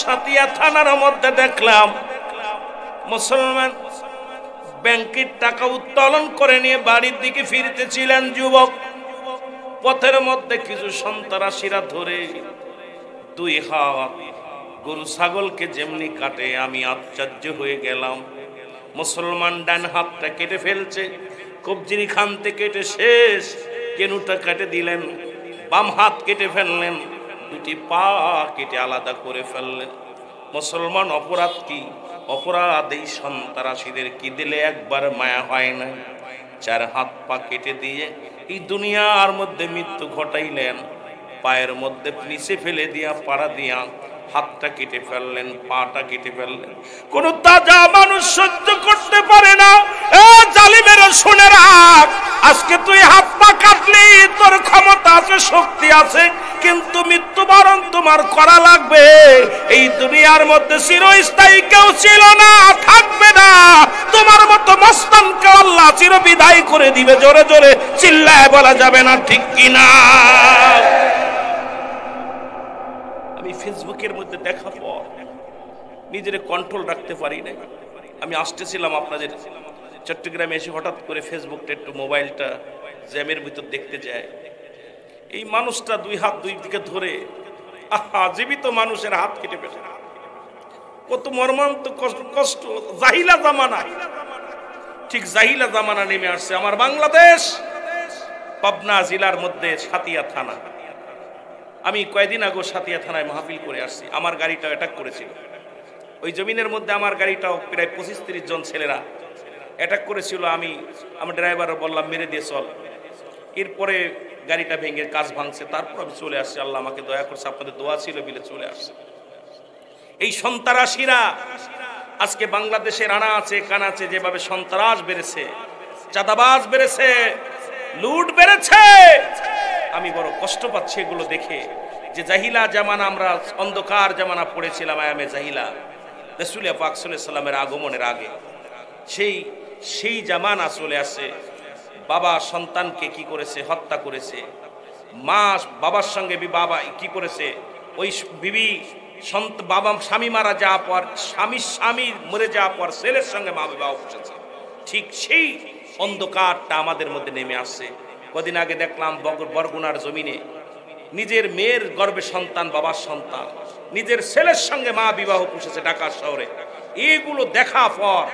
সাতিয়া থানার মধ্যে দেখলাম মুসলমান ব্যাংকের টাকা উত্তোলন করে নিয়ে বাড়ির দিকে ফিরতেছিলেন যুবক। পথের মধ্যে কিছু সন্ত্রাসীরা ধরে দুই হাত গরু ছাগলকে যেমনি কাটে আমি আশ্চর্য হয়ে গেলাম। মুসলমান ডান হাতটা কেটে ফেলছে, কবজির খান থেকে কেটে শেষ, কেনুটা কেটে দিলেন, বাম হাত কেটে ফেললেন, দুটি পা কেটে আলাদা করে ফেললেন। মুসলমান অপরাধ কি? অপরাধ এই সন্ত্রাসীদের কি দিলে একবার মায়া হয় না? চার হাত পা কেটে দিয়ে এই দুনিয়ার মধ্যে মৃত্যু ঘটাইলেন। পায়ের মধ্যে নিচে ফেলে দিয়া পাড়া দিয়া হাতটা কেটে ফেললেন, পাটা কেটে ফেললেন। কোন তাজা মানুষ সহ্য করতে পারে না। এ জালিমেরা শুনে রাখ, আজকে তুই হাত পা কাটলি, তোর ক্ষমতা আছে, শক্তি আছে, কিন্তু মৃত্যুবরণ তোমার করা লাগবে। এই দুনিয়ার মধ্যে চিরস্থায়ী কেউ ছিল না, থাকবে না। তোমার মতো মস্তানকে আল্লাহ চিরবিদায় করে দিবে। জোরে জোরে চিল্লায় বলা যাবে না ঠিক কিনা? আমি ফেসবুকের মধ্যে দেখার পর নিজের কন্ট্রোল রাখতে পারি না। আমি আসতেছিলাম আপনাদের চট্টগ্রামে, এসে হঠাৎ করে ফেসবুকটা একটু মোবাইলটা জ্যামের ভিতর দেখতে যায়। এই মানুষটা দুই হাত দুই দিকে ধরে জীবিত মানুষের হাত কেটে ফেলে। কত মর্মান্তিক কষ্ট! জাহিলা জামানা, ঠিক জাহিলা জামানা নেমে আসছে আমার বাংলাদেশ। পাবনা জেলার মধ্যে সাতিয়া থানা। আমি কয়েকদিন আগে সাতিয়া থানায় মাহফিল করে আসছি। আমার গাড়িটা অ্যাটাক করেছিল। ওই জমিনের মধ্যে আমার গাড়িটাও প্রায় 25-30 জন ছেলেরা অ্যাটাক করেছিল। আমার ড্রাইভারও বললাম মেরে দিয়ে চল। এরপরে গাড়িটা ভেঙে কাজ ভাঙছে, তারপর আমি চলে আসছি। আল্লাহ আমাকে দয়া করছে, আপনাদের দোয়া ছিল বলে চলে আসছে। এই সন্ত্রাসীরা আজকে বাংলাদেশের আনা আছে কানা আছে, যেভাবে সন্ত্রাস বেড়েছে, চাঁদাবাজ বেড়েছে, লুট বেড়েছে, আমি বড় কষ্ট পাচ্ছি এগুলো দেখে। যে জাহিলা জামানা, আমরা অন্ধকার জামানা পড়েছিলাম, আয়ামে জাহিলা, রাসূল পাক সাল্লাল্লাহু আলাইহি সাল্লামের আগমনের আগে সেই জামানা চলে আসে। বাবা সন্তানকে কি করেছে? হত্যা করেছে। মা বাবার সঙ্গে বাবা কি করেছে? ওই বিবি বাবা স্বামী মারা যাওয়ার পর, স্বামী মরে যাওয়ার পর ছেলের সঙ্গে মা বিবাহ বসেছে। ঠিক সেই অন্ধকারটা আমাদের মধ্যে নেমে আসছে। কদিন আগে দেখলাম বরগুনার জমিনে নিজের মেয়ের গর্ভে সন্তান, বাবার সন্তান, নিজের ছেলের সঙ্গে মা বিবাহ বসেছে ঢাকা শহরে। এইগুলো দেখা পর,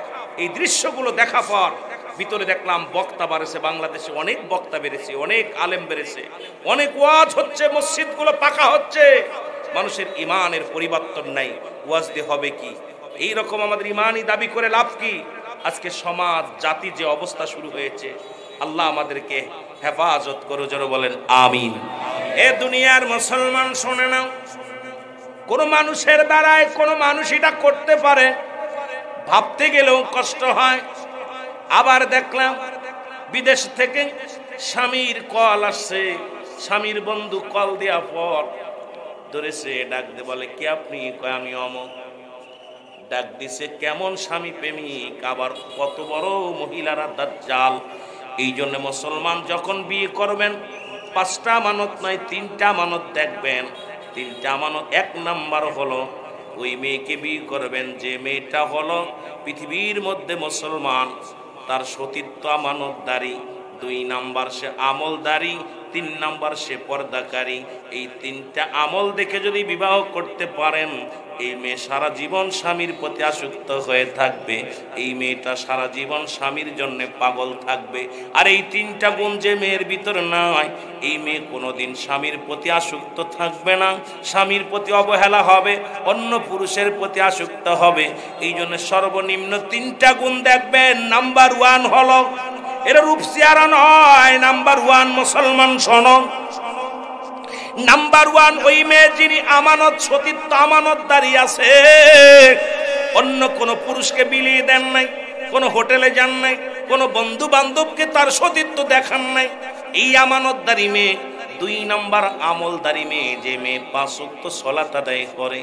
এই দৃশ্যগুলো দেখা পর ভিতরে দেখলাম বক্তা বেড়েছে। বাংলাদেশে অনেক বক্তা বেড়েছে, অনেক আলেম বেড়েছে, অনেক ওয়াজ হচ্ছে, মসজিদগুলো পাকা হচ্ছে। মানুষের ইমানের পরিবর্তন নাই, ওয়াজ দিয়ে হবে কি? এইরকম আমাদের ইমানই দাবি করে লাভ কি? আজকে সমাজ জাতি যে অবস্থা শুরু হয়েছে, আল্লাহ আমাদেরকে হেফাজত করো। জোরে বলেন আমিন। এ দুনিয়ার মুসলমান শোনে নাও, কোন মানুষের দ্বারায় কোন মানুষ এটা করতে পারে ভাবতে গেলেও কষ্ট হয়। আবার দেখলাম বিদেশ থেকে স্বামীর কল আসছে, স্বামীর বন্ধু কল দেওয়ার পর ধরেছে, ডাক দিয়ে বলে কি আপনি? কয় আমি অমুক। ডাক দিছে, কেমন স্বামী প্রেমিক, আবার কত বড় মহিলারা দাজ্জাল। এই জন্য মুসলমান যখন বিয়ে করবেন 5টা আমানত নয় 3টা আমানত দেখবেন। 3টা আমানত, 1 নাম্বার হলো ওই মেয়েকে বিয়ে করবেন যে মেয়েটা হলো পৃথিবীর মধ্যে মুসলমান, তার সতীত্ব আমানতদারি। 2 নাম্বার সে আমলদারি, 3 নাম্বার সে পর্দাকারী। এই 3টা আমল দেখে যদি বিবাহ করতে পারেন, এই মেয়ে সারা জীবন স্বামীর প্রতি আসক্ত হয়ে থাকবে। এই মেয়েটা সারা জীবন স্বামীর জন্য পাগল থাকবে। আর এই 3টা গুণ যে মেয়ের ভিতর নাই, এই মেয়ে কোনোদিন স্বামীর প্রতি আসক্ত থাকবে না, স্বামীর প্রতি অবহেলা হবে, অন্য পুরুষের প্রতি আসক্ত হবে। এই জন্য সর্বনিম্ন 3টা গুণ দেখবেন। নাম্বার 1 হলো, এরা রূপ চেহারা নয়, নাম্বার 1 মুসলমান শোনো, নাম্বার 1 ওই মেয়ে যিনি আমানত, সতীত্ব আমানতদারি আছে, অন্য কোন পুরুষকে বিলিয়ে দেন নাই, কোন হোটেলে যান নাই, কোন বন্ধু বান্ধবকে তার সতীত্ব দেখান নাই। এই আমানতদারি মেয়ে 2 নাম্বার আমলদারি মেয়ে, যে মেয়ে 5 ওয়াক্ত সালাত আদায় করে,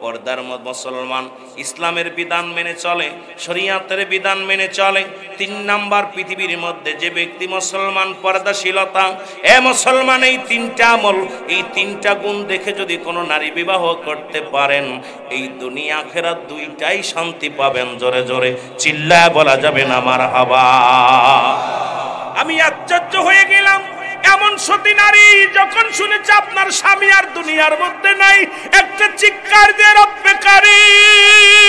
পর্দার মুসলমান, ইসলামের বিধান মেনে চলে, শরীয়তের বিধান মেনে চলে। 3 নাম্বার, পৃথিবীর মধ্যে যে ব্যক্তি মুসলমান, পর্দাশীলতা। এ মুসলমান, এই 3টা আমল, এই 3টা গুণ দেখে যদি কোনো নারী বিবাহ করতে পারেন, এই দুনিয়া আখিরাত দুইটাই শান্তি পাবেন। জোরে জোরে চিল্লায় বলা যাবে না মারহাবা। আমি আশ্চর্য হয়ে গেলাম, এমন সতী নারী যখন শুনেছে আপনার স্বামী আর দুনিয়ার মধ্যে নাই, একটা চিৎকার দিয়ে রব্বে কারীম,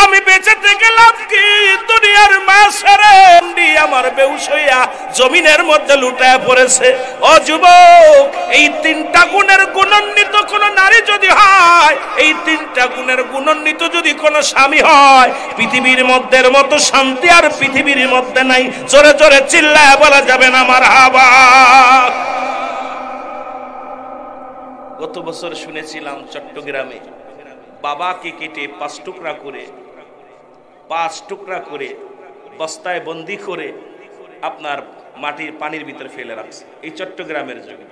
আমি বেঁচে থেকে লাভ কি? দুনিয়ার মাসরে আমার বেহুশ হইয়া জমিনের মধ্যে লুটায় পড়েছে। ও যুবক, এই 3টা গুণের গুণান্বিত কোন নারী যদি হয়, এই 3টা গুণের গুণান্বিত যদি কোন স্বামী হয়, পৃথিবীর মধ্যে মতো শান্তি আর পৃথিবীর মধ্যে নাই। জোরে জোরে চিল্লায় বলা যাবে না মারহাবা। গত বছর শুনেছিলাম চট্টগ্রামে বাবাকে কেটে 5 টুকরা করে বস্তায় বন্দি করে আপনার মাটির পানির ভিতরে ফেলে রাখছে, এই চট্টগ্রামের যুগে।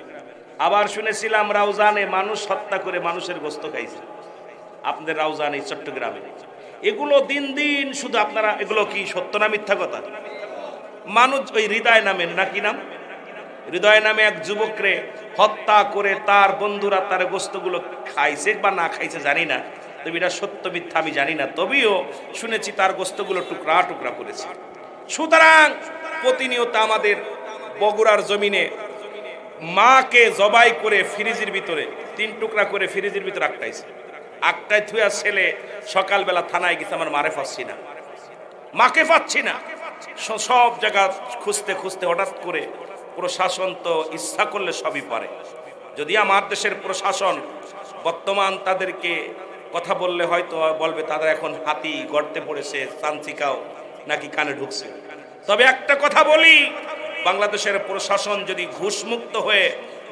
আবার শুনেছিলাম রাউজানে মানুষ হত্যা করে মানুষের গোশত খাইছে, আপনাদের রাউজান এই চট্টগ্রামে। এগুলো দিন দিন শুধু আপনারা, এগুলো কি সত্য না মিথ্যা কথা? মানুষ ওই হৃদয় নামের, নাকি নাম, হৃদয় নামে এক যুবকরে হত্যা করে তার বন্ধুরা তার গোশতগুলো খাইছে বা না খাইছে জানি না, তবে এটা সত্য মিথ্যা আমি জানি না, তবেও শুনেছি তার গোশতগুলো টুকরা টুকরা করেছে। সুতরাং প্রতিনিয়ত আমাদের বগুড়ার জমিনে মাকে জবাই করে ফ্রিজের ভিতরে 3 টুকরা করে ফ্রিজের ভিতরে আটটায় থুয়া ছেলে সকালবেলা থানায় গেছে, আমার মাকে পাচ্ছি না। সব জায়গা খুঁজতে খুঁজতে হঠাৎ করে প্রশাসন তো ইচ্ছা করলে সবই পারে। যদি আমার দেশের প্রশাসন বর্তমান তাদেরকে কথা বললে হয়তো বলবে তাদের এখন হাতি গর্তে পড়েছে, চাঞ্চিকাও নাকি কানে ঢুকছে। তবে একটা কথা বলি, বাংলাদেশের প্রশাসন যদি ঘুষমুক্ত হয়ে,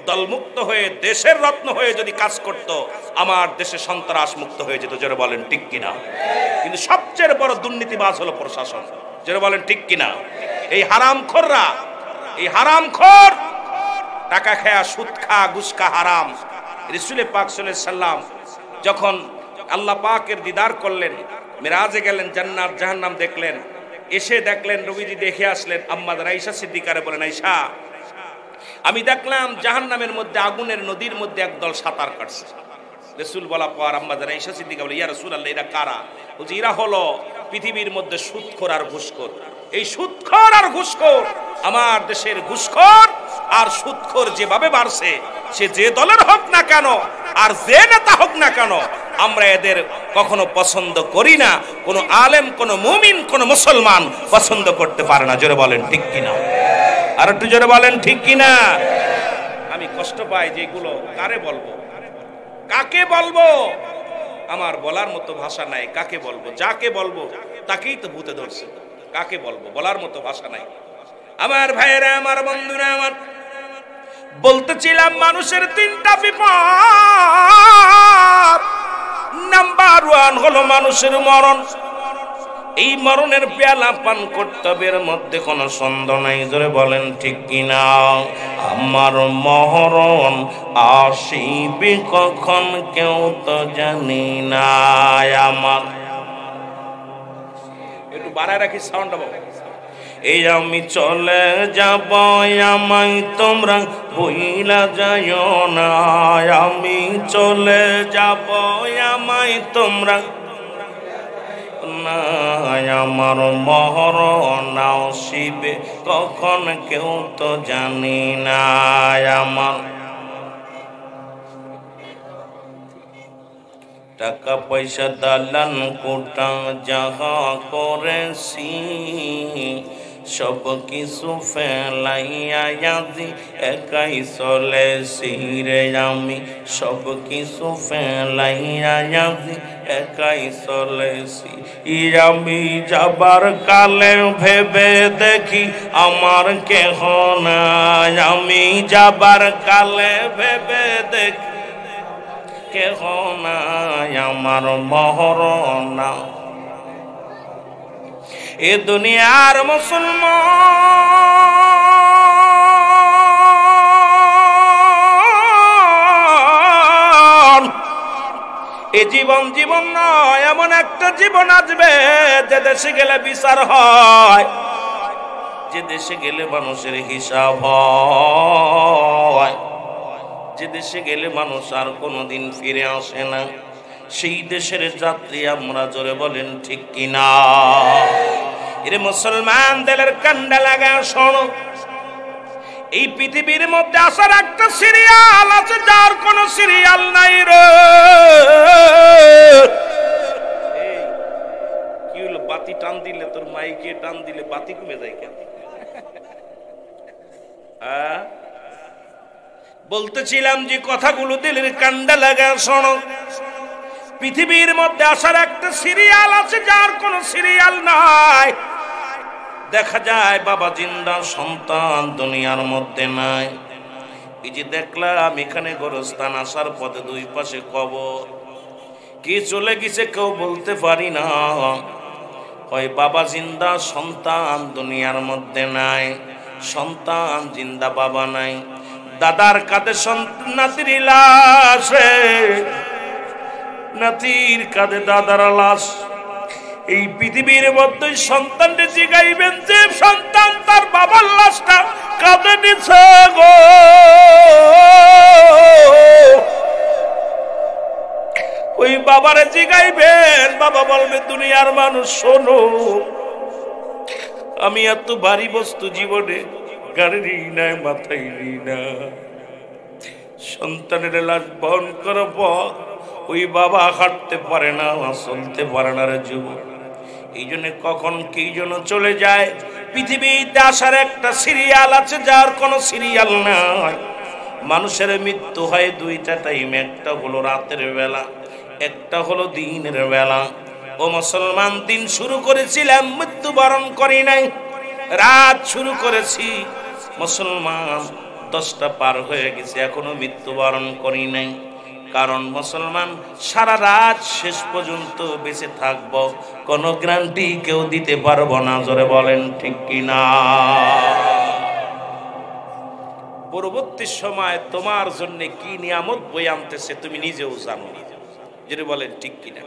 দলমুক্ত হয়ে, দেশের রত্ন হয়ে যদি কাজ করত, আমার দেশে সন্ত্রাস মুক্ত হয়ে যেত। যারা বলেন ঠিক কিনা? কিন্তু সবচেয়ে বড় দুর্নীতিবাজ হলো প্রশাসন। যারা বলেন ঠিক কিনা? এই হারামখোর টাকা খায়া, সুদ খা, ঘুষ খা, হারাম। রাসূল পাক সাল্লাল্লাহু আলাইহি সাল্লাম যখন আল্লাহ পাকের দিদার করলেন, মেরাজে গেলেন, জান্নাত জাহান্নাম দেখলেন, এসে দেখলেন নবীজি দেখে আসলেন, আম্মা আয়েশা সিদ্দিকারে বলেন, আয়েশা আমি দেখলাম জাহান্নামের মধ্যে আগুনের নদীর মধ্যে একদল সাঁতার কাটছে। রাসূল বলা পর আম্মা আয়েশা সিদ্দিকা বলে, ইয়া রাসূলুল্লাহ, এরা কারা? বলছে এরা হলো পৃথিবীর মধ্যে সুদখোর আর ঘুষখোর। এই সুদখোর আর ঘুষখোর, আমার দেশের ঘুষখোর আর সুদখোর যেভাবে বাড়ছে, সে যে দলের হোক না কেন আর যে নেতা হোক না কেন, আমরা এদের কখনো পছন্দ করি না। কোনো আলেম, কোনো মুমিন, কোনো মুসলমান পছন্দ করতে পারে না। জোরে বলেন ঠিক কিনা? আর একটু জোরে বলেন ঠিক কিনা? আমি কষ্ট পাই যে এগুলো কারে বলবো, কাকে বলবো? আমার বলার মতো ভাষা নাই। কাকে বলবো? যাকে বলবো তাকেই তো ভূতে ধরছে। কাকে বলবো? বলার মতো ভাষা নাই। আমার ভাইয়েরা, আমার বন্ধুরা, আমার বলতেছিলাম মানুষের 3টা বিপদ। নাম্বার 1 হলো মানুষের মরণ। এই মরণের পেয়ালা পান করতে হবে, এর মধ্যে কোনো সন্দেহ নাই। জোরে বলেন ঠিক কিনা? আমার মরণ আসিবে কখন কেউ তো জানি না। আমার একটু বাড়ায় রাখি সাউন্ডটা বাবা। এই আমি চলে যাব, আমায় তোমরা ভুইলা যাইও না। আমি চলে যাব, আমায় তোমরা না। আমার মরণ আসিবে কখন কেউ তো জানি না। আমার টাকা পয়সা দালান কোটা যাহা করেছি, সব কিছু ফেলাইয়া আজি একাই চলেছি রে। আমি সব কিছু ফেলাইয়া আজি একাই চলেছি। আমি যাবার কালে ভেবে দেখি আমার কেহ নাই। আমি যাবার কালে ভেবে দেখি কেহ নাই। আমার মরণ এ দুনিয়ার মুসলমান এই জীবন জীবন নয়, এমন একটা জীবন আসবে যে দেশে গেলে বিচার হয়, যে দেশে গেলে মানুষের হিসাব হয়, যে দেশে গেলে মানুষ আর কোনোদিন ফিরে আসে না। সেই দেশের যাত্রী আমরা, জোরে বলেন ঠিক কিনা? এরে মুসলমান, দিলের কান্ডা লাগা শোনো, এই পৃথিবীর মধ্যে আসার একটা সিরিয়াল আছে যার কোনো সিরিয়াল নাই রে। কি হলো? বাতি টান দিলে, তোর মাইকে টান দিলে বাতি কমে যায় কেন? বলতেছিলাম যে কথাগুলো দিলের কান্ডা লাগা শোনো, পৃথিবীর মধ্যে আসার একটা সিরিয়াল আছে যার কোনো সিরিয়াল নাই। দেখা যায় বাবা জিন্দা, সন্তান দুনিয়ার মধ্যে নাই। এই যে দেখলাম এখানে গোরস্থান, আসার পথে দুই পাশে কবর, কি চলে গেছে কেউ বলতে পারি না। হয় বাবা জিন্দা, সন্তান দুনিয়ার মধ্যে নাই, সন্তান জিন্দা, বাবা নাই। দাদার কাঁধে নাতির লাশ, নাতির কাঁধে দাদার লাশ। এই পৃথিবীর মধ্যে সন্তানকে জিগাইবেন যে সন্তান তার বাবার লাশটা কাঁধে নিছে গো, ওই বাবারে জিগাইবেন, বাবা বলবে দুনিয়ার মানুষ শোনো, আমি এত ভারী বস্তু জীবনে গাড়ি নিই না, মাথায় নিই না। সন্তানের লাশ বহন করার পর ওই বাবা হাঁটতে পারে না, চলতে পারে না রে যুবক। এই জন্য কখন কি জন্য চলে যায়। পৃথিবীতে আসার একটা সিরিয়াল আছে যার কোনো সিরিয়াল নাই। মানুষের মৃত্যু হয় দুইটা টাইম, একটা হলো রাতের বেলা, একটা হলো দিনের বেলা। ও মুসলমান, দিন শুরু করেছিলাম, মৃত্যুবরণ করি নাই। রাত শুরু করেছি মুসলমান, 10টা পার হয়ে গেছে, এখনো মৃত্যুবরণ করি নাই। কারণ মুসলমান, সারা রাত শেষ পর্যন্ত বেঁচে থাকব কোনো গ্যারান্টি কেউ দিতে পারবো না, জোরে বলেন ঠিক কিনা? পরবর্তী সময় তোমার জন্য কি নিয়ামত বয়ে আনতেছে তুমি নিজেও জানো, জোরে বলেন ঠিক কিনা?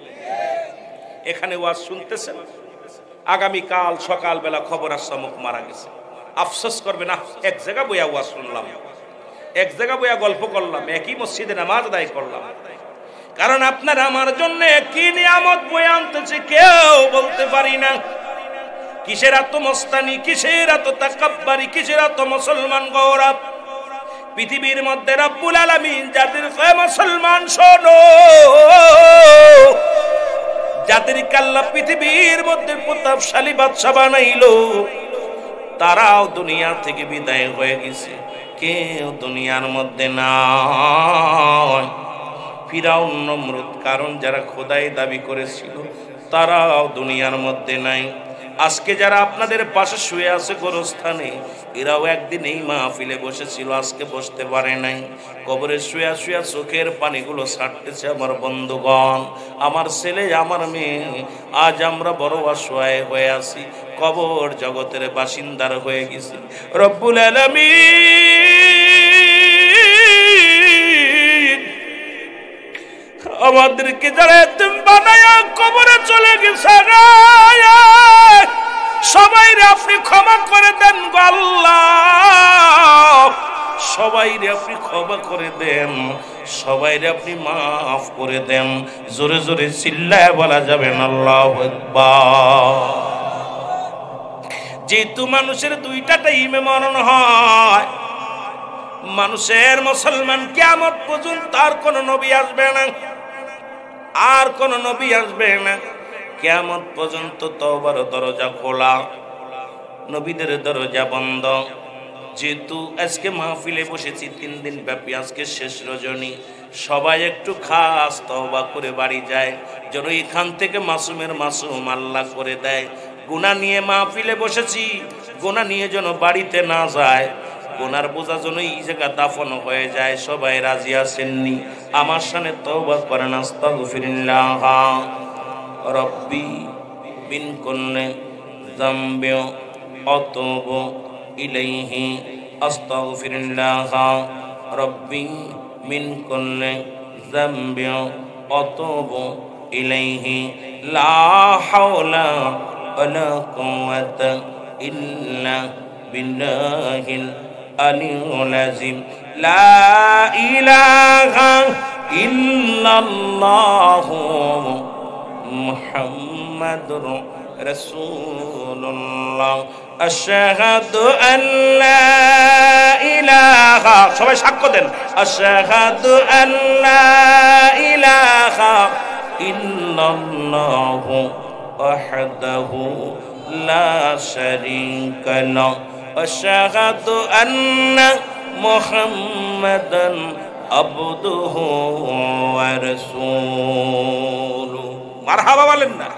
এখানে ওয়াজ শুনতেছেন, আগামীকাল সকালবেলা খবর আসছে অমুক মারা গেছে, আফসোস করবে না? এক জায়গা বইয়া ওয়াজ শুনলাম, এক জায়গা বইয়া গল্প করলাম, একই মসজিদে নামাজ আদায় করলাম। কারণ আপনার আমার জন্য কি নিয়ামত বয়ে আনতেছে কেউ বলতে পারি না। কিসের এত মস্তানি, কিসের এত তাকাব্বারি, কিসের এত মুসলমান গৌরব? পৃথিবীর মধ্যে রব্বুল আলামিন যাদের মুসলমান শোনো, যাদেরকে আল্লাহ পৃথিবীর মধ্যে প্রতাপশালী বাদশা বানাইলো, তারাও দুনিয়া থেকে বিদায় হয়ে গেছে, কেউ দুনিয়ার মধ্যে নাই। ফিরাউন, নমরুদ, কারণ যারা খোদাই দাবি করেছিল তারাও দুনিয়ার মধ্যে নাই। আজকে যারা আপনাদের পাশে শুয়ে আছে গোরস্থানে, এরাও একদিন এই মাহফিলে বসেছিল, আজকে বসতে পারে নাই। কবরে শুয়া শুয়া চোখের পানিগুলো ছাড়তেছে আমার বন্ধুগণ, আমার ছেলে, আমার মেয়ে। আজ আমরা বড় অসহায় হয়ে আছি, কবর জগতের বাসিন্দার হয়ে গেছি। রব্বুল আলামিন আমাদেরকে যারা এতিম বানায়া কবরে চলে গেছে, সবাইরে আপনি ক্ষমা করে দেন গো আল্লাহ, সবাইরে আপনি ক্ষমা করে দেন, সবাইরে আপনি মাফ করে দেন। জোরে জোরে চিল্লায় বলা যাবে না আল্লাহু আকবার। যেহেতু মানুষের দুইটা টাইমে মরণ হয়, মানুষের মুসলমান কিয়ামত পর্যন্ত আর কোন নবী আসবে না, আর কোন নবী আসবে না। কিয়ামত পর্যন্ত তওবার দরজা খোলা, নবীদের দরজা বন্ধ। যেহেতু আজকে মাহফিলে বসেছি 3 দিন ব্যাপী, আজকে শেষ রজনী, সবাই একটু খাস তওবা করে বাড়ি যায়, যেন এখান থেকে মাসুমের মাসুম আল্লাহ করে দেয়। গুনাহ নিয়ে মাহফিলে বসেছি, গুনাহ নিয়ে যেন বাড়িতে না যায়, গুনার বোঝা যেন এই জায়গা দাফন হয়ে যায়। সবাই রাজি আছেননি? আমার সামনে তওবা করেন, আস্তাগফিরুল্লাহ রব্বি মিন কুল্লি যামবি আতুবু ইলাইহি, আস্তাগফিরুল্লাহ রব্বি মিন কুল্লি যামবি আতুবু ইলাইহি লা হাওলা ওয়ালা কুওয়াতা ইল্লা বিল্লাহিল আলিয়্যিল আযীম। লা ইলাহা ইল্লাল্লাহু মুহাম্মাদুর রাসূলুল্লাহ। আশহাদু আল্লা ইলাহা, সবাই সাক্ষ্য দেন, আশহাদু আল্লা ইলাহা ইল্লাল্লাহু ওয়াহদাহু লা শারীকা লাহু আশহাদু আন্না মুহাম্মাদান আবদুহু ওয়া রাসূলুহু। মারহাবা বলেন না?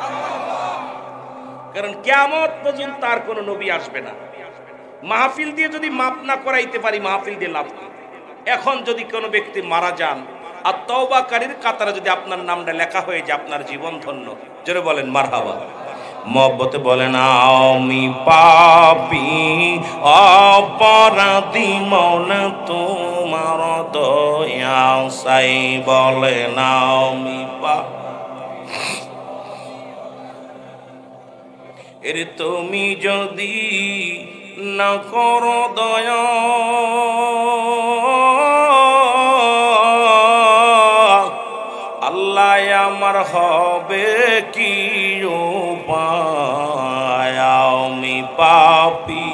কারণ কিয়ামত পর্যন্ত আর কোন নবী আসবে না। মাহফিল দিয়ে যদি মাপ না করাইতে পারি, মাহফিল দিয়ে লাভ কি? এখন যদি কোনো ব্যক্তি মারা যান আর তওবাকারীর কাতারে যদি আপনার নামটা লেখা হয়ে যায়, আপনার জীবন ধন্য। জোরে বলেন মারহাবা। মহব্বতে বলেন আমি পাপী অপরাধী মওলা তোমার দয়া চাই। বলেন আমি পাপী এর তুমি যদি না করো দয়া, আল্লাহ আমার হবে কি উপায়? আমি পাপী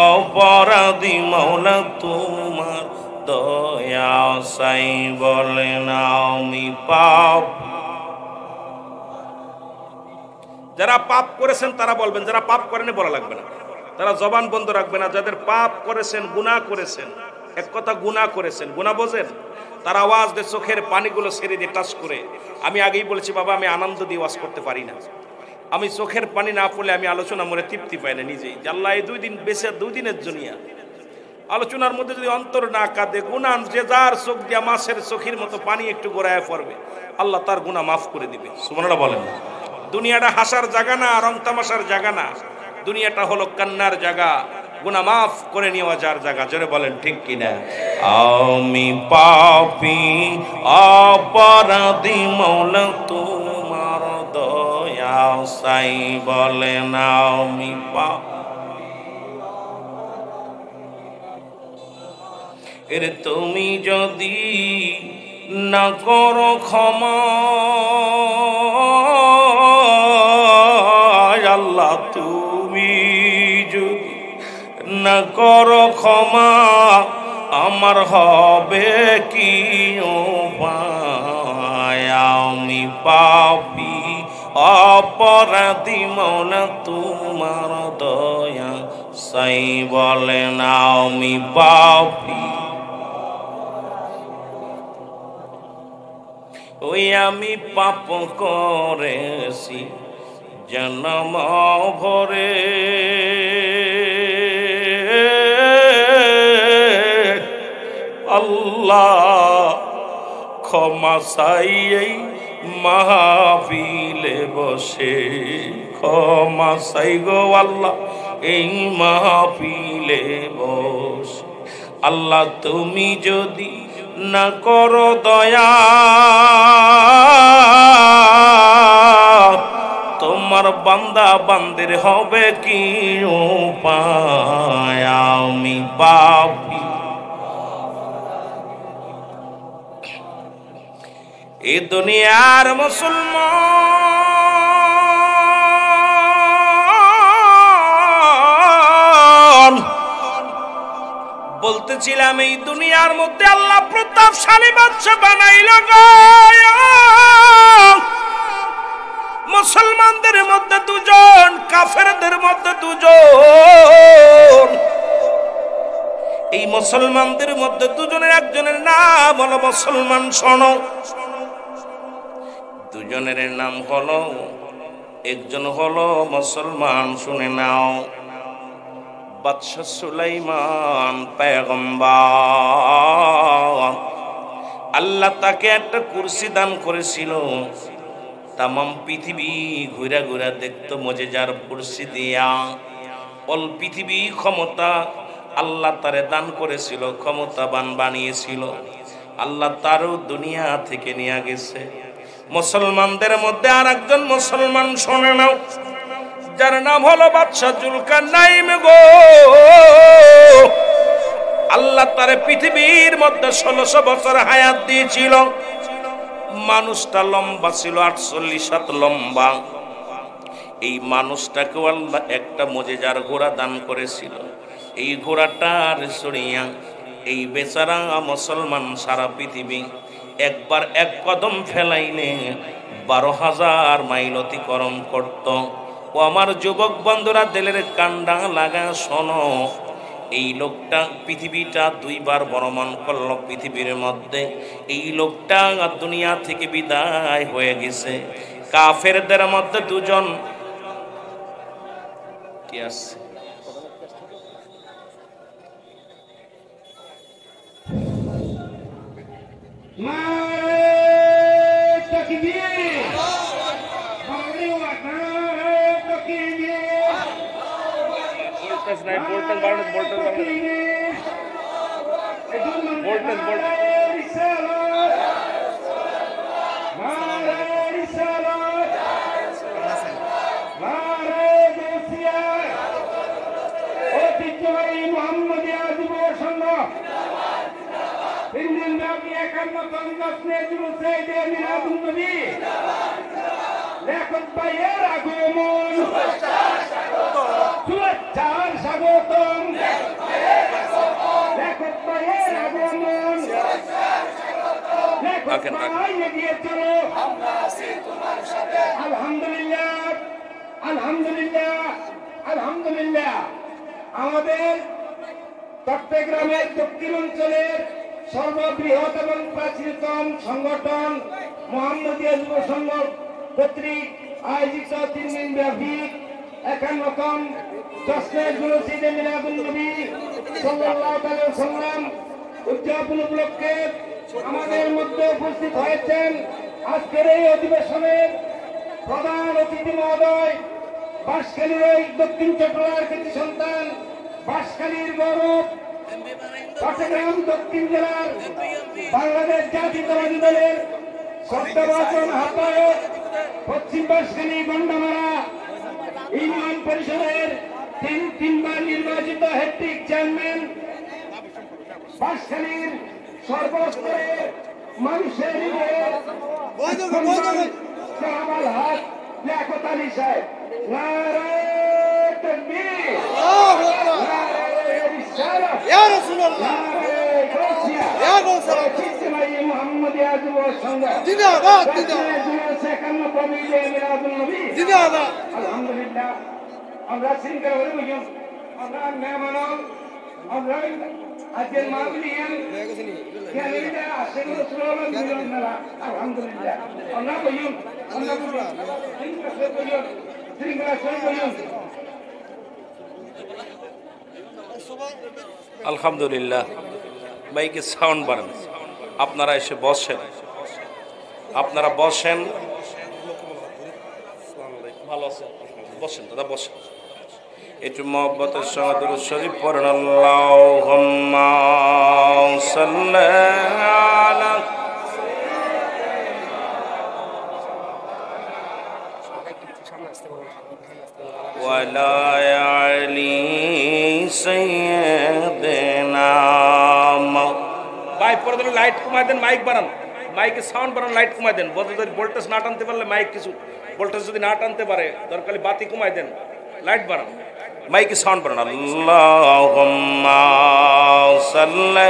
অপরাধী মওলা তোমার দয়া চাই। বলেন আমি পাপী। যারা পাপ করেছেন তারা বলবেন, যারা পাপ করেনি বলা লাগবে না, তারা জবান বন্ধ রাখবে না। যাদের পাপ করেছেন, গুনাহ করেছেন, এক কথা গুনাহ করেছেন, গুনাহ বোঝেন, তার আওয়াজ দিয়ে চোখের পানিগুলো ছেড়ে দিয়ে টাচ করে। আমি আগেই বলেছি বাবা, আমি আনন্দ দিয়ে ওয়াজ করতে পারি না। আমি চোখের পানি না পড়লে আমি আলোচনা মনে তৃপ্তি পাই না নিজেই। আল্লাহ এই 2 দিন বেঁচে 2 দিনের দুনিয়া, আলোচনার মধ্যে যদি অন্তর না কাঁদে, গুনাহ যে যার চোখ দিয়া মাছের চোখের মতো পানি একটু গড়ায় পড়বে, আল্লাহ তার গুনাহ মাফ করে দিবে। সুবহানাল্লাহ বলেন না? দুনিয়াটা হাসার জায়গা না, রং তামাশার জায়গা না। দুনিয়াটা হলো কান্নার জায়গা, গুনাহ মাফ করে নেওয়া যার জায়গা। জোরে বলেন ঠিক কিনা? আমি পাপী অপরাধী মওলা তোমার দয়া চাই। বলেন আমি পাপী এর তুমি যদি না করো ক্ষমা, আল্লাহ তুমি যদি না করো ক্ষমা, আমার হবে কি উপায়? আমি পাপী অপরাধী মওলা তোমার দয়া চাই। বলেন আমি পাপী ওই আমি পাপ করেছি জন্ম ভরে, আল্লাহ ক্ষমা চাই এই মাহফিলে বসে। ক্ষমা চাই গো আল্লাহ এই মাহফিলে বসে। আল্লাহ তুমি যদি না করো দয়া, তোমার বান্দা বান্দির হবে কি উপায়? আমি পাপী এ দুনিয়ার মুসলমান। বলতেছিলাম এই দুনিয়ার মধ্যে আল্লাহ প্রতাপশালী বাদশা বানাইল গো। মুসলমানদের মধ্যে 2 জন, কাফেরদের মধ্যে 2 জন। এই মুসলমানদের মধ্যে 2 জনের একজনের নাম হলো মুসলমান। শোনো, 2 জনের নাম হলো, একজন হলো মুসলমান, শুনে নাও, বাদশা সুলাইমান পয়গম্বর। আল্লাহ তাকে একটা কুরসি দান করেছিল, তামাম পৃথিবী ঘুরা ঘুরা দেখতো মজেজার কুরসি দিয়া। অল পৃথিবী ক্ষমতা আল্লাহ তারে দান করেছিল, ক্ষমতাবান বানিয়েছিল। আল্লাহ তারও দুনিয়া থেকে নিয়ে গেছে। মুসলমানদের মধ্যে আর একজন মুসলমান শোনে নাও, যার নাম হলো বাদশাহ জুলকারনাইন গো। আল্লাহ তারে পৃথিবীর মধ্যে 1600 বছর হায়াত দিয়েছিল। মানুষটা লম্বা ছিল 48 হাত লম্বা। এই মানুষটাকে আল্লাহ একটা মুজিজার ঘোড়া দান করেছিল। এই ঘোড়াটার চড়িয়া এই বেচারা মুসলমান সারা পৃথিবী একবার এক কদম ফেলাইলে 12,000 মাইল অতিক্রম করত। ও আমার যুবক বন্ধুরা, দিলের কান্ডা লাগা শোনো, এই লোকটা পৃথিবীটা 2 বার ভ্রমণ করলো পৃথিবীর মধ্যে। এই লোকটা দুনিয়া থেকে বিদায় হয়ে গেছে। কাফেরদের মধ্যে 2 জন কি আছে, আলহামদুলিল্লাহ আলহামদুলিল্লাহ আলহামদুলিল্লাহ। আমাদের চট্টগ্রামের দক্ষিণ অঞ্চলের সর্ববৃহৎ এবং প্রাচীনতম সংগঠন মোহাম্মদিয়া যুব সংঘ কর্তৃক আয়োজিত 3 দিন ব্যাপী 51তম জশ্নে জুলুসে মিলাদুন নবী সাল্লাল্লাহু আলাইহি ওয়াসাল্লাম উদযাপন উপলক্ষে আমাদের মধ্যে উপস্থিত হয়েছেন আজকের এই অধিবেশনের প্রধান অতিথি মহোদয়, বাঁশখালীর এই দক্ষিণ চট্টগ্রামের কৃতি সন্তান, বাঁশখালীর গৌরব, চট্টগ্রাম দক্ষিণ জেলার বাংলাদেশ জাতীয়তাবাদী দলের শ্রদ্ধাভাজন আহ্বায়ক, পশ্চিম বাঁশখালী গন্ডামারা ইউনিয়ন পরিষদের 3 বার নির্বাচিত হ্যাট্রিক চেয়ারম্যান, বাঁশখালীর সর্বস্তরের মানুষের হাত লিয়াকত আলী সাহেব, নারায়ে তাকবীর, নারায়ে রিসালাত, ইয়া রাসূলুল্লাহ, নারায়ে গাউসিয়া, ইয়া গাউসিয়া, ইজতিমাই মুহাম্মদিয়া যুব সংঘ জিন্দাবাদ, জিন্দাবাদ, 51 মিলাদুন নবী জিন্দাবাদ। আলহামদুলিল্লাহ, আমরা শৃঙ্খলা করে বুঝুন, আমরা মেহমান, আমরা আজকের মাহফিল খেলিটা সেগুলো স্লোগান দিলেন না। আলহামদুলিল্লাহ, আমরা বুঝুন, আমরা বুঝুন, শৃঙ্খলা করে বুঝুন। আলহামদুলিল্লাহ। মাইকে সাউন্ড বাড়ান। আপনারা এসে বসেন, আপনারা বসেন, ভালো আছেন, বসেন দাদা, বসেন। একটু মহব্বতের সঙ্গে দুরূদ শরীফ পড়েন। আল্লাহুম্মা সাল্লি আলা ওয়া আলা আলি সাইয়্যিদিনা। ভাই পরে দিলে লাইট কমাই দেন, মাইক বাড়ান, মাইকে সাউন্ড বাড়ান, লাইট কমাই দেন। ভোল্টেজ না টানতে পারলে মাইক কিছু, ভোল্টেজ যদি না টানতে পারে দরকার বাতি কমাই দেন, লাইট বাড়ান, মাইকে সাউন্ড বাড়ান। আল্লাহুম্মা সাল্লি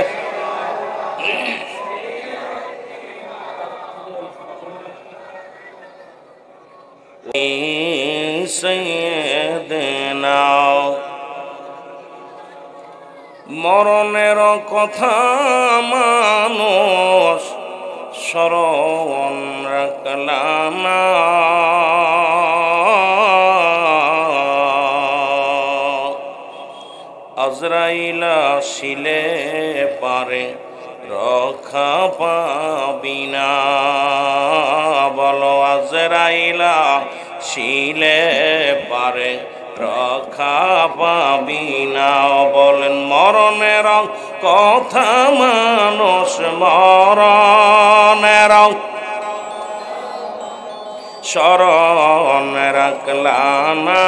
সাইয়্যিদিনা। মরণের কথা মানুষ স্মরণ রাখলানা, আজরাইল আসিলে পারে রক্ষা পাবি না। বলো আজরাইল আসিলে পারে রক্ষা পাবি না। বলেন মরণের কথা মানুষ মরণের শরণ রাখলানা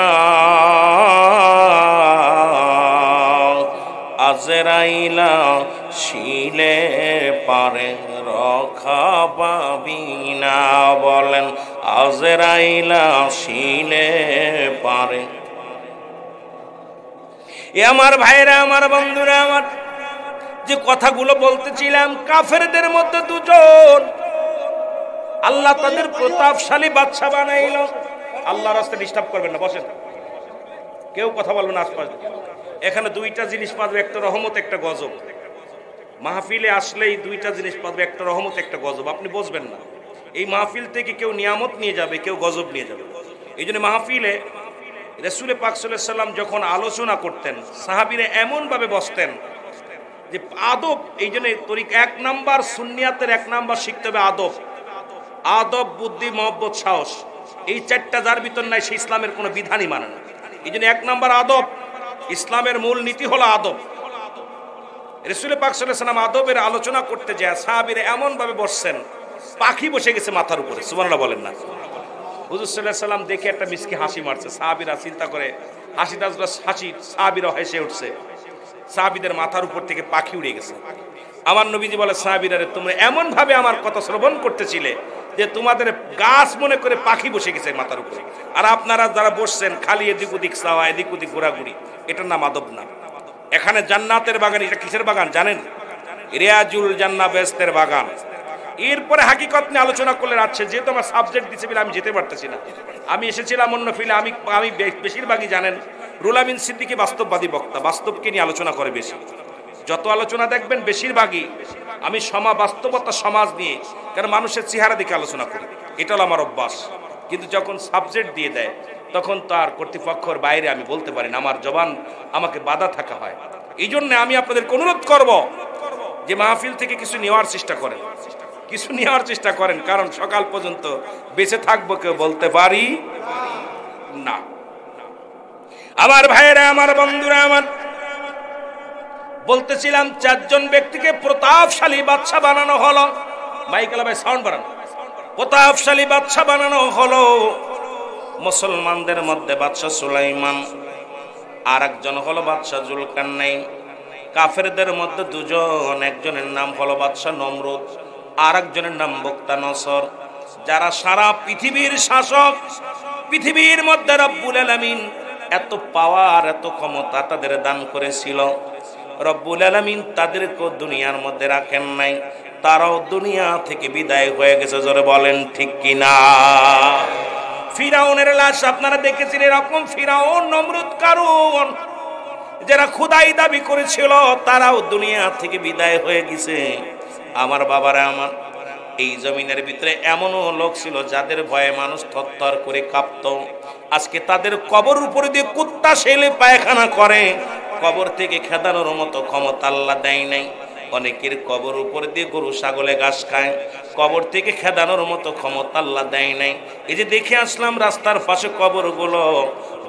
আজরাইলা শিলে পারে রক্ষা পাবি না বলেন আজরাইলা শিলে পারে। এ আমার ভাইরা আমার বন্ধুরা আমার যে কথাগুলো বলতেছিলাম কাফেরদের মধ্যে দুজন আল্লাহ তাদের প্রতাপশালী বাদশা বানাইল। আল্লাহ রাস্তায় ডিস্টার্ব করবেন না, বসেন, কেউ কথা বলবেন না আশপাশ। এখানে দুইটা জিনিস পাবে, একটা রহমত একটা গজব। মাহফিলে আসলেই দুইটা জিনিস পাবে, একটা রহমত একটা গজব। আপনি বুঝবেন না, এই মাহফিল থেকে কেউ নিয়ামত নিয়ে যাবে, কেউ গজব নিয়ে যাবে। এই জন্য মাহফিলে রাসূল পাক সাল্লাল্লাহু আলাইহি ওয়াসাল্লাম যখন আলোচনা করতেন সাহাবীরা এমন ভাবে বসতেন যে আদব, এই জন্য তরিক 1 নাম্বার সুন্নিয়াতের 1 নাম্বার শিখতে হবে আদব। আদব, বুদ্ধি, মহব্বত, সাহস, এই 4টা যার ভিতর নাই সে ইসলামের কোনো বিধানই মানে না। এই জন্য 1 নাম্বার আদব। ইসলামের মূল নীতি হলো আদব। রাসূল পাক সাল্লাল্লাহু আলাইহি ওয়াসাল্লাম আদবের আলোচনা করতে যায় সাহাবীরা এমন ভাবে বসছেন পাখি বসে গেছে মাথার উপরে, সুবহানাল্লাহ বলেন না। হুজুর সাল্লাল্লাহু আলাইহি ওয়াসাল্লাম দেখে একটা মিসকি হাসি মারছে, সাহাবীরা চিন্তা করে হাসিটা হাসি, সাহাবীরা হেসে উঠছে, সাহাবীদের মাথার উপর থেকে পাখি উড়ে গেছে। আমার নবীজি বলে সাহাবীরা তোমরা এমন ভাবে আমার কথা শ্রবণ করতেছিলে যে তোমাদের গাছ মনে করে পাখি বসে গেছে মাথার উপরে, আর আপনারা যারা বসছেন খালি এদিক ওদিক চাওয়া, এদিক ওদিক ঘোরাঘুরি, এটার নাম আদব না। এখানে জান্নাতের বাগান, এটা কিসের বাগান জানেন? রিয়াজুল জান্নাহ, বেহেশতের বাগান। এরপরে হাকিকত নিয়ে আলোচনা করলে আছে, যেহেতু আমার সাবজেক্ট দিচ্ছে বলে আমি যেতে পারতেছি না। আমি এসেছিলাম অন্য ফিলে, আমি বেশিরভাগই জানেন রুহুল আমিন সিদ্দিকী বাস্তববাদী বক্তা, বাস্তবকে নিয়ে আলোচনা করে বেশি। যত আলোচনা দেখবেন বেশিরভাগই আমি বাস্তবতা সমাজ নিয়ে, কারণ মানুষের চেহারা দেখে আলোচনা করি, এটা হলো আমার অভ্যাস। কিন্তু যখন সাবজেক্ট দিয়ে দেয় তখন তার কর্তৃপক্ষের বাইরে আমি বলতে পারি না, আমার জবান আমাকে বাধা থাকা হয়। এই জন্য আমি আপনাদেরকে অনুরোধ করব যে মাহফিল থেকে কিছু নেওয়ার চেষ্টা করেন, কিছু নেওয়ার চেষ্টা করেন, কারণ সকাল পর্যন্ত বেঁচে থাকবো কেউ বলতে পারি না। আমার ভাইয়েরা আমার বন্ধুরা আমার বলতেছিলাম 4 জন ব্যক্তিকে প্রতাপশালী বাদশা বানানো হলো। মাইকেল ভাই সাউন্ড বাড়ানো। প্রতাপশালী বাদশা বানানো হলো। মুসলমানদের মধ্যে বাদশা সুলাইমান, আর একজন হলো বাদশা জুলকারনাইন। কাফেরদের মধ্যে 2 জন, একজনের নাম হলো বাদশা নমরুদ, আর একজনের নাম বুখতানসর। যারা সারা পৃথিবীর শাসক, পৃথিবীর মধ্যে রব্বুল আলামিন এত পাওয়ার, এত ক্ষমতা তাদের দান করেছিল। রব্বুল আলামিন তাদেরকে দুনিয়ার মধ্যে রাখেন নাই, তারাও দুনিয়া থেকে বিদায় হয়ে গেছে। জোরে বলেন ঠিক কিনা? ফিরাউনের লাশ আপনারা দেখেছেন, এরকম ফিরাউন, নমরুদ, কারুন যারা খোদাই দাবি করেছিল তারাও দুনিয়া থেকে বিদায় হয়ে গেছে। আমার বাবারা আমার, এই জমিনের ভিতরে এমনও লোক ছিল যাদের ভয়ে মানুষ থরথর করে কাঁপত। আজকে তাদের কবর উপরে দিয়ে কুত্তা শেলে পায়খানা করে, কবর থেকে খেদানোর মতো ক্ষমতা আল্লাহ দেয় নাই। অনেকের কবর উপর দিয়ে গরু ছাগলে ঘাস খায়, কবর থেকে খেদানোর মতো ক্ষমতা আল্লাহ দেয় নাই। এই যে দেখে আসলাম রাস্তার পাশে কবরগুলো,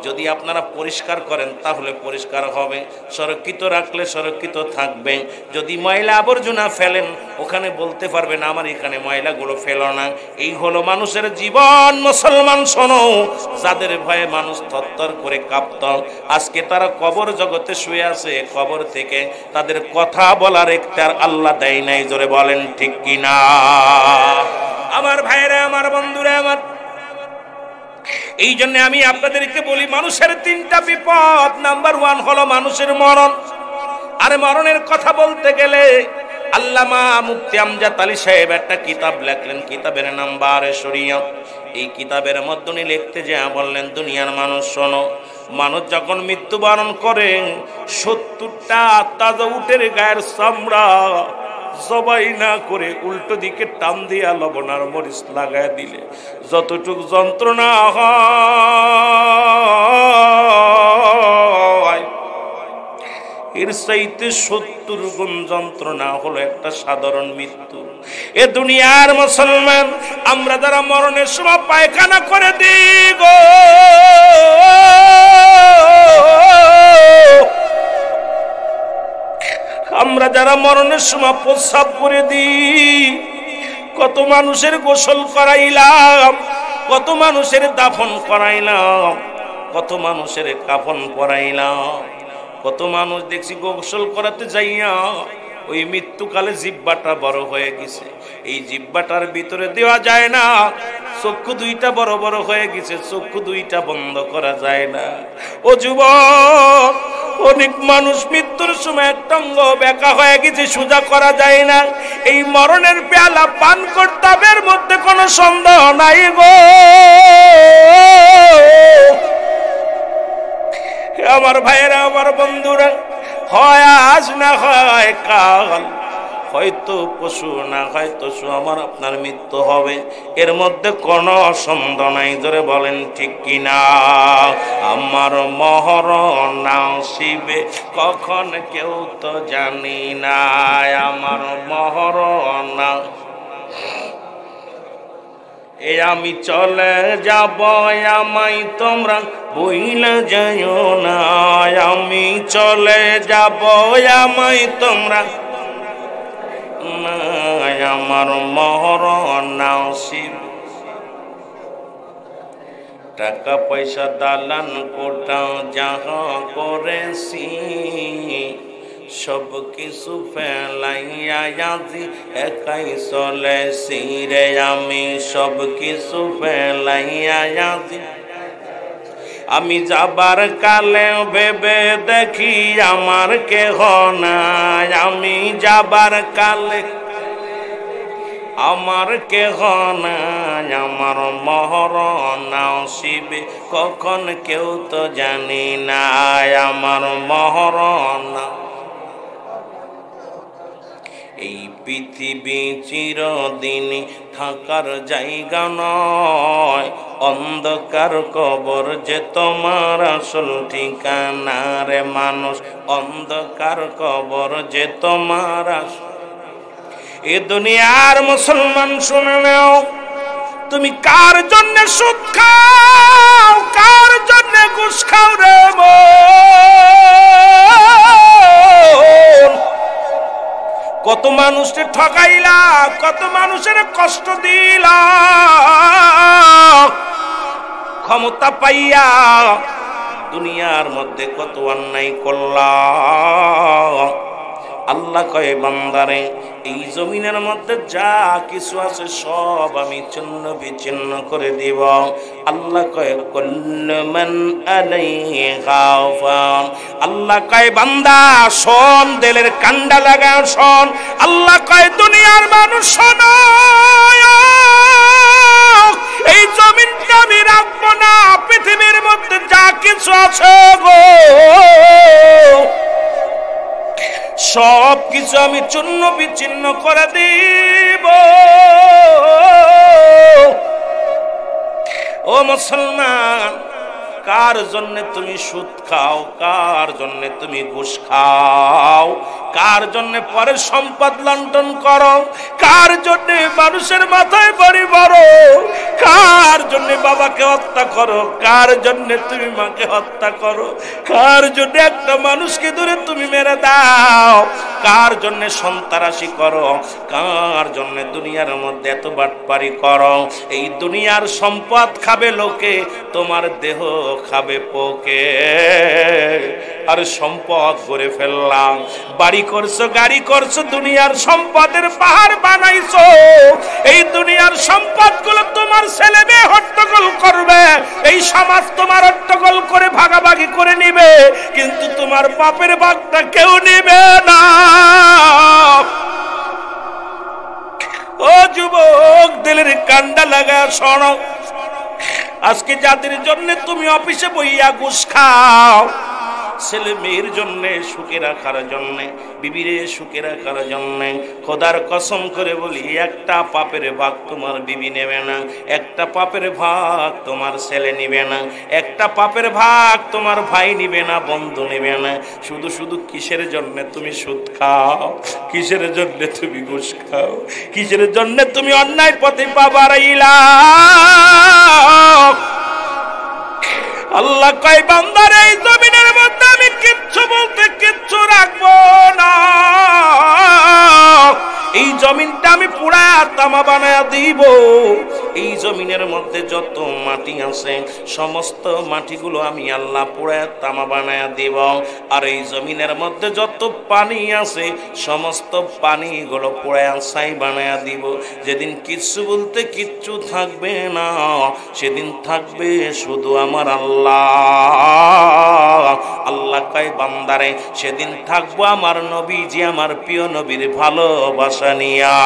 যদি আপনারা পরিষ্কার করেন তাহলে পরিষ্কার হবে, সুরক্ষিত রাখলে সুরক্ষিত থাকবে। যদি ময়লা আবর্জনা ফেলেন ওখানে বলতে পারবেন আমার এখানে ময়লাগুলো ফেলো না। এই হলো মানুষের জীবন। মুসলমান শোনো, যাদের ভয়ে মানুষ থরথর করে কাঁপত, আজকে তারা কবর জগতে শুয়ে আছে, কবর থেকে তাদের কথা বলার একটার আল্লাহ দেয় নাই। জোরে বলেন ঠিক কিনা? আমার ভাইরা আমার বন্ধুরা আমার, এই জন্য আমি আপনাদেরকে বলি মানুষের 3টা বিপদ। নাম্বার 1 হলো মানুষের মরণ। আর মরণের কথা বলতে গেলে আল্লামা মুফতি আমজাদ আলী সাহেব একটা কিতাব লেখলেন, কিতাবের নাম বারে শরিয়ত। এই কিতাবের মধ্যে উনি লিখতে যা বললেন, দুনিয়ার মানুষ শোনো, মানুষ যখন মৃত্যুবরণ করে 70টা তাজা উটের গায়ের চামড়া জবাই না করে উল্টো দিকে টান দিয়া লবণ আর মরিচ লাগায় দিলে যতটুক যন্ত্রণা হয়, এর চাইতে 70 গুণ যন্ত্রণা হলো একটা সাধারণ মৃত্যু। এ দুনিয়ার মুসলমান, আমরা যারা মরণের সময় পায়খানা করে দিই গো, আমরা যারা মরণের সময় প্রস্রাব করে দিই, কত মানুষের গোসল করাইলাম, কত মানুষের দাফন করাইলাম, কত মানুষের কাফন পরাইলাম, কত মানুষ দেখছি গোসল করাতে যাইয়া ওই মৃত্যুকালে জিহ্বাটা বড় হয়ে গেছে, এই জিহ্বাটার ভিতরে দেওয়া যায় না, চক্ষু দুইটা বড় বড় হয়ে গেছে, চক্ষু দুইটা বন্ধ করা যায় না। ও যুবক, অনেক মানুষ মৃত্যুর সময় একটা অঙ্গ বেঁকা হয়ে গেছে, সোজা করা যায় না। এই মরণের পেয়ালা পান করতে হবে, এর মধ্যে কোনো সন্দেহ নাই গো। আমার ভাইয়েরা, আমার বন্ধুরা, হয় আজ না হয় কাল, হয়তো পশু না হয়তো আমার আপনার মৃত্যু হবে, এর মধ্যে কোনো সন্দেহ নাই। ধরে বলেন ঠিক কিনা? আমার মরণ আসিবে কখন কেউ তো জানি না, আমার মরণ এ আমি চলে যাব, আমায় তোমরা বইলা যাইও না, আমি চলে যাব, আমায় তোমরা না, আমার মরণ আসিবে। টাকা পয়সা দালান কোটা যাহা করেছি, সব কিছু ফেলাইয়া আজি একাই চলেছি রে, আমি সব কিছু ফেলাইয়া আজি। আমি যাবার কালে ভেবে দেখি আমার কেহ নাই, আমি যাবার কালে আমার কেহ নাই, আমার মরণ আসিবে কখন কেউ তো জানি না, আমার মরণ। এই পৃথিবী চিরদিন থাকার জায়গা নয়, অন্ধকার কবর যে তোমার আসল ঠিকানা রে মানুষ, অন্ধকার কবর যে তোমার আসল। এ দুনিয়ার মুসলমান শুনে নাও, তুমি কার জন্য সুদ খাও, কার জন্য ঘুষ খাও রে মন? কত মানুষকে ঠকাইলা, কত মানুষের কষ্ট দিলা, ক্ষমতা পাইয়া দুনিয়ার মধ্যে কত অন্যায় করলা। আল্লাহ কয় বান্দারে, এই জমিনের মধ্যে যা কিছু আছে সব আমি ছিন্ন বিচ্ছিন্ন করে দিব। আল্লাহ কয় কুল্লু মান আলাইহা ফান। আল্লাহ কয় বান্দা শোন, দিলের কান্ডা লাগা শোন। আল্লাহ কয় দুনিয়ার মানুষ শোনো, এই জমিনটা আমি রাখবো না, পৃথিবীর মধ্যে যা কিছু আছে গো সব কিছু আমি চূর্ণ বিচ্ছিন্ন করে দিব। ও মুসলমান, কার জন্য তুমি সুদ খাও, কার জন্য তুমি ঘুষ খাও, কার জন্য পরের সম্পদ লুণ্ঠন করো, কার জন্য মানুষের মাথায় বাড়ি মারো, কার জন্য বাবাকে হত্যা করো, কার জন্য তুমি মাকে হত্যা করো, কার জন্য একটা মানুষকে দূরে তুমি মেরে দাও, কার জন্য সন্ত্রাসী করো, কার জন্য দুনিয়ার মধ্যে এত বাটপারি করো। এই দুনিয়ার সম্পদ খাবে লোকে, তোমার দেহ খাবে পোকে। আর সম্পদ করে ফেললাম, বাড়ি করছো, গাড়ি করছো, দুনিয়ার সম্পদের পাহাড় বানাইছো। এই দুনিয়ার সম্পদ গুলো তোমার ছেলে মেয়ে হট্টগোল করবে, এই সমাজ তোমার হট্টগোল করে ভাগাভাগি করে নিবে, কিন্তু তোমার বাপের ভাগটা কেউ নিবে না। ও যুবক, দিলের কান্ডা লাগা শোনো, আজকে যাদের জন্য তুমি অফিসে বইয়া ঘুষ খাও, ছেলে মেয়ের জন্য সুখে রাখার জন্য, বিবিরে সুখে রাখার জন্য, খোদার কসম করে বলি, একটা পাপের ভাগ তোমার বিবি নেবে না, একটা পাপের ভাগ তোমার ছেলে নিবে না, একটা পাপের ভাগ তোমার ভাই নিবে না, বন্ধু নেবে না। শুধু শুধু কিসের জন্য তুমি সুদ খাও, কিসের জন্য তুমি ঘুষ খাও, কিসের জন্য তুমি অন্যায় পথে পা বাড়াইলা? আল্লাহ কয় বান্দার, এই জমিনের মধ্যে আমি কিচ্ছু বলতে কিচ্ছু রাখবো না, এই জমিনটা আমি পুরা তামা বানায়া দিব। এই জমিনের মধ্যে যত মাটি আছে সমস্ত মাটিগুলো আমি আল্লাহ পুড়ে তামা বানায়া দিব। আর এই জমিনের মধ্যে যত পানি আছে সমস্ত পানিগুলো পুড়ে ছাই বানায়া দিব। যেদিন কিচ্ছু বলতে কিচ্ছু থাকবে না, সেদিন থাকবে শুধু আমার আল্লাহ। আল্লাহ কয় বান্দারে সেদিন থাকবো আমার নবীজি, আমার প্রিয় নবীর ভালোবাসা নিয়া।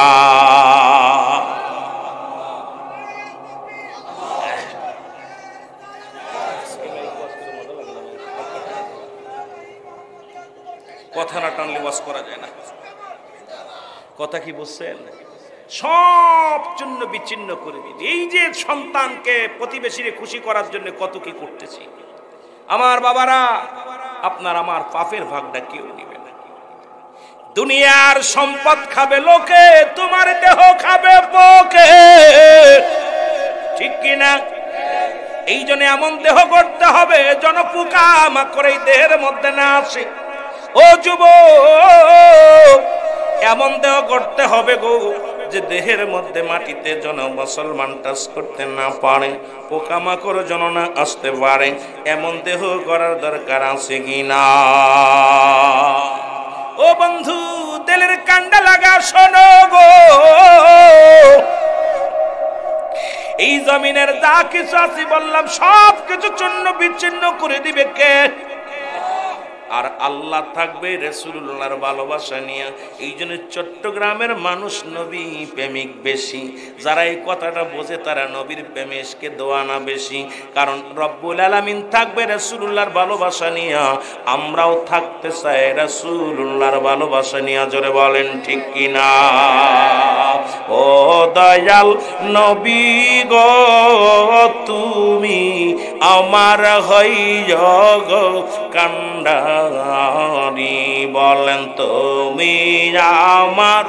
কথা না টানলে ওয়াজ করা যায় না। কথা কি বুঝছেন? সব জন্য বিচ্ছিন্ন করে দিই। এই যে সন্তানকে প্রতিবেশীরে খুশি করার জন্য কত কি করতেছি। আমার বাবারা, আপনার আমার পাপের ভাগটা কেউ নিবে না। দুনিয়ার সম্পদ খাবে লোকে, তোমার দেহ খাবে পোকে, ঠিক কিনা? এই জন্য এমন দেহ করতে হবে যেন পোকা মাকড় এই দেহের মধ্যে না আসে। ও যুবক, এমন দেহ করতে হবে গো যে দেহের মধ্যে মাটিতে যেন মুসলমান টাচ করতে না পারে, পোকামাকড় যেন না আসতে পারে। এমন দেহ করার দরকার আছে কিনা? ও বন্ধু, দিলের কান্ডা লাগা শোনো গো, এই জমিনের যা কিছু আছে বললাম সব কিছু চূর্ণ বিচ্ছিন্ন করে দিবে কে? আর আল্লাহ থাকবে রাসূলুল্লাহর ভালোবাসা নিয়ে। এই জন্য চট্টগ্রামের মানুষ নবী প্রেমিক বেশি। যারা এই কথাটা বোঝে তারা নবীর প্রেমিককে দোয়ানা বেশি। কারণ রব্বুল আলামিন থাকবে রাসূলুল্লাহর ভালোবাসা নিয়ে, আমরাও থাকতে চাই রাসূলুল্লাহর ভালোবাসা নিয়ে। জোরে বলেন ঠিক কিনা? ও দয়াল নবী গো, তুমি আমার হইয়া গো কান্ডারি, বলেন তুমি আমার,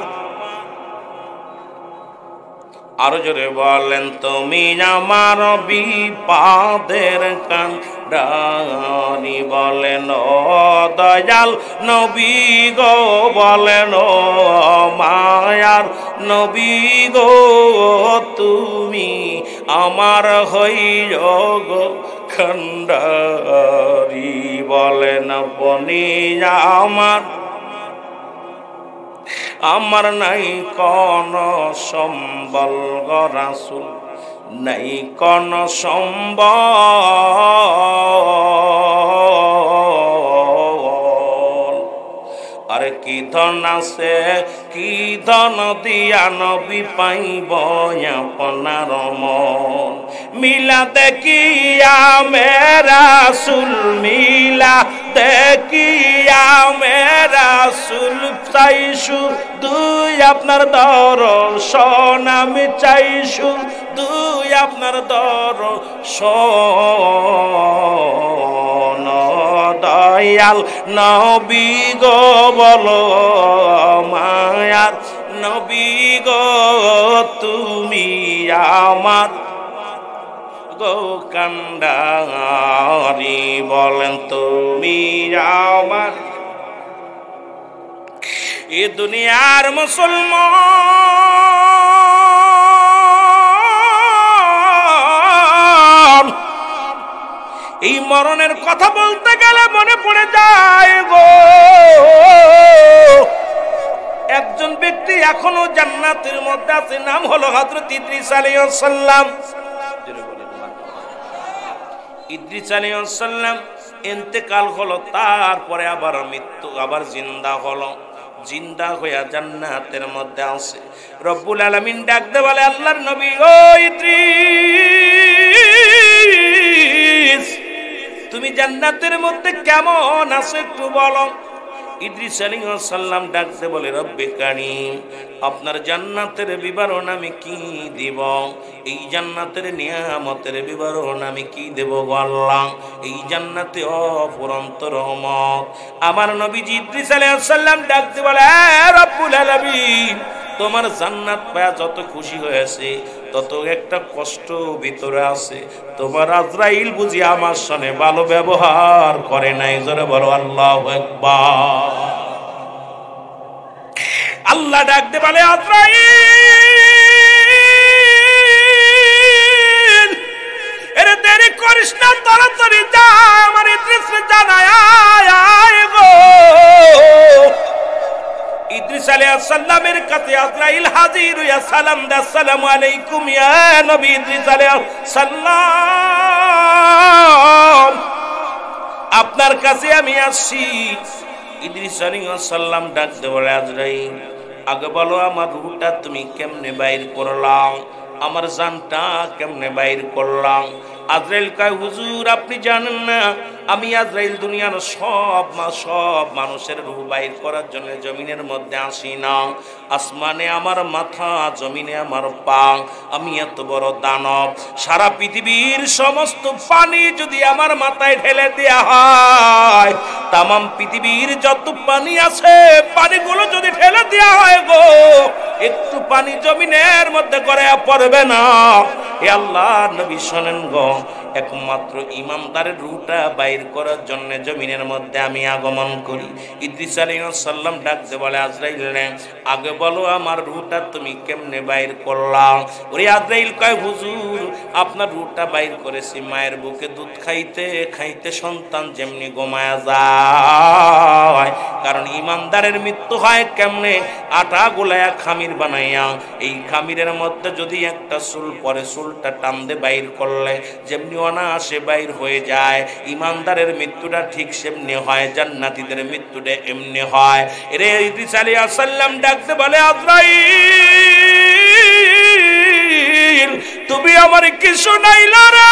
আরো জোরে বলেন তুমি আমার বিপদের কান্ডারি। বলেন ও দয়াল নবী গো, বলেন ও মায়ার নবী গো, তুমি আমার হইয়া গো কান্ডারি। বলেন আপনি আমার নাই কোন সম্বল গো রাসূল, নাই কোন সম্বল। আরে কি ধন আছে, কি ধন দিয়া নবী পাইব আপনার মন। মিলা দেখিয়া মেরা রাসূল, মিলা দেখিয়া মেরা রাসূল, চাইছু দুই আপনার দর্শন, আমি চাইছু দুই আপনার দর্শন। দয়াল নবী গো, বলো মায়ার নবী গো, তুমি আমার গো কান্ডারি। বলেন তুমি আমার। এ দুনিয়ার মুসলমান এই মরণের কথা বলতে গেলে মনে পড়ে যায় গো, একজন ব্যক্তি এখনো জান্নাতের মধ্যে আছে, নাম হলো হযরত ইদ্রিস আলাইহিস সালাম। ইদ্রিস আলাইহিস সালাম ইন্তেকাল হলো, তারপরে আবার মৃত্যু, আবার জিন্দা হলো। জিন্দা হইয়া জান্নাতের মধ্যে আছে। রব্বুল আলামিন ডাকতে বলে, আল্লাহর নবী ও ইদ্রিস, তুমি জান্নাতের মধ্যে কেমন আছো একটু বলো। ইদ্রিস আলাইহিস সালাম ডাকতে বলে, রব্বে কারীম, আপনার জান্নাতের বিবরণ আমি কি দিব? এই জান্নাতের নিয়ামতের বিবরণ আমি কি দেব আল্লাহ? এই জান্নাতে অফুরন্ত রহমত। আমার নবীজি ইদ্রিস আলাইহিস সালাম ডাকতে বলে, রব্বুল আলামিন, তোমার জান্নাত পায়া যত খুশি হয়েছে তত একটা কষ্ট ভিতরে আছে। তোমার আজরাইল বুঝি আমার সঙ্গে ভালো ব্যবহার করে নাই। জোরে বলো আল্লাহু আকবার। আল্লাহ ডাকতে বলে, আজরাইল সাল্লামের কাছে আজরাইল হাজির হইয়া সালাম দে, আসসালামু আলাইকুম ইয়া নবী ইদ্রিস আলাইহিস সালাম, আপনার কাছে আমি আসছি। ইদ্রিস আলাইহিস সালাম ডাক দে বলে, আজরাইল আগে বলো আমার রূহটা তুমি কেমনে বাইর করলাম, আমার জানটা কেমনে বাইর করলাম? আজরাইল কয়, হুজুর আপনি জানেন না, আমি আজরাইল দুনিয়ার সব মানুষের রূহ বাইর করার জন্য জমিনের মধ্যে আসি না। আসমানে আমার মাথা, জমিনে আমার পা। আমি এত বড় দানব, সারা পৃথিবীর সমস্ত পানি যদি আমার মাথায় ঢেলে দেয়া হয়, তামাম পৃথিবীর যত পানি আছে পানিগুলো যদি ঢেলে দেয়া হয় গো, একটু পানি জমিনের মধ্যে গড়াইয়া পড়বে না। এ আল্লাহর নবী শোনেন গো, একমাত্র ইমানদারের রূহটা বাইর করার জন্য জমিনের মধ্যে আমি আগমন করি। ইদ্রিস আলাইহিস সালাম ডাকতে বলে, আজরাইল রে আগে বলো আমার রূহটা তুমি কেমনে বাইর করলা? ওরে আজরাইল কয়, হুজুর আপনার রূহটা বাইর করেছি মায়ের বুকে দুধ খাইতে খাইতে সন্তান যেমনি ঘুমায়া যায়। কারণ ইমানদারের মৃত্যু হয় কেমনে? আটা গোলায়া খামির বানাইয়া, এই খামিরের মধ্যে যদি একটা চুল পরে, চুলটা টান দে বাইর করলে যেমনি অনায়াসে বাইর হয়ে যায়, ইমানদারের মৃত্যুটা ঠিক সেমনি হয়, জান্নাতীদের মৃত্যুটা এমনি হয়। এরে ইদ্রিস আলাইহিস সালাম ডাকতে বলে, আজরাইল তুমি আমার কি শোনাইলা রে?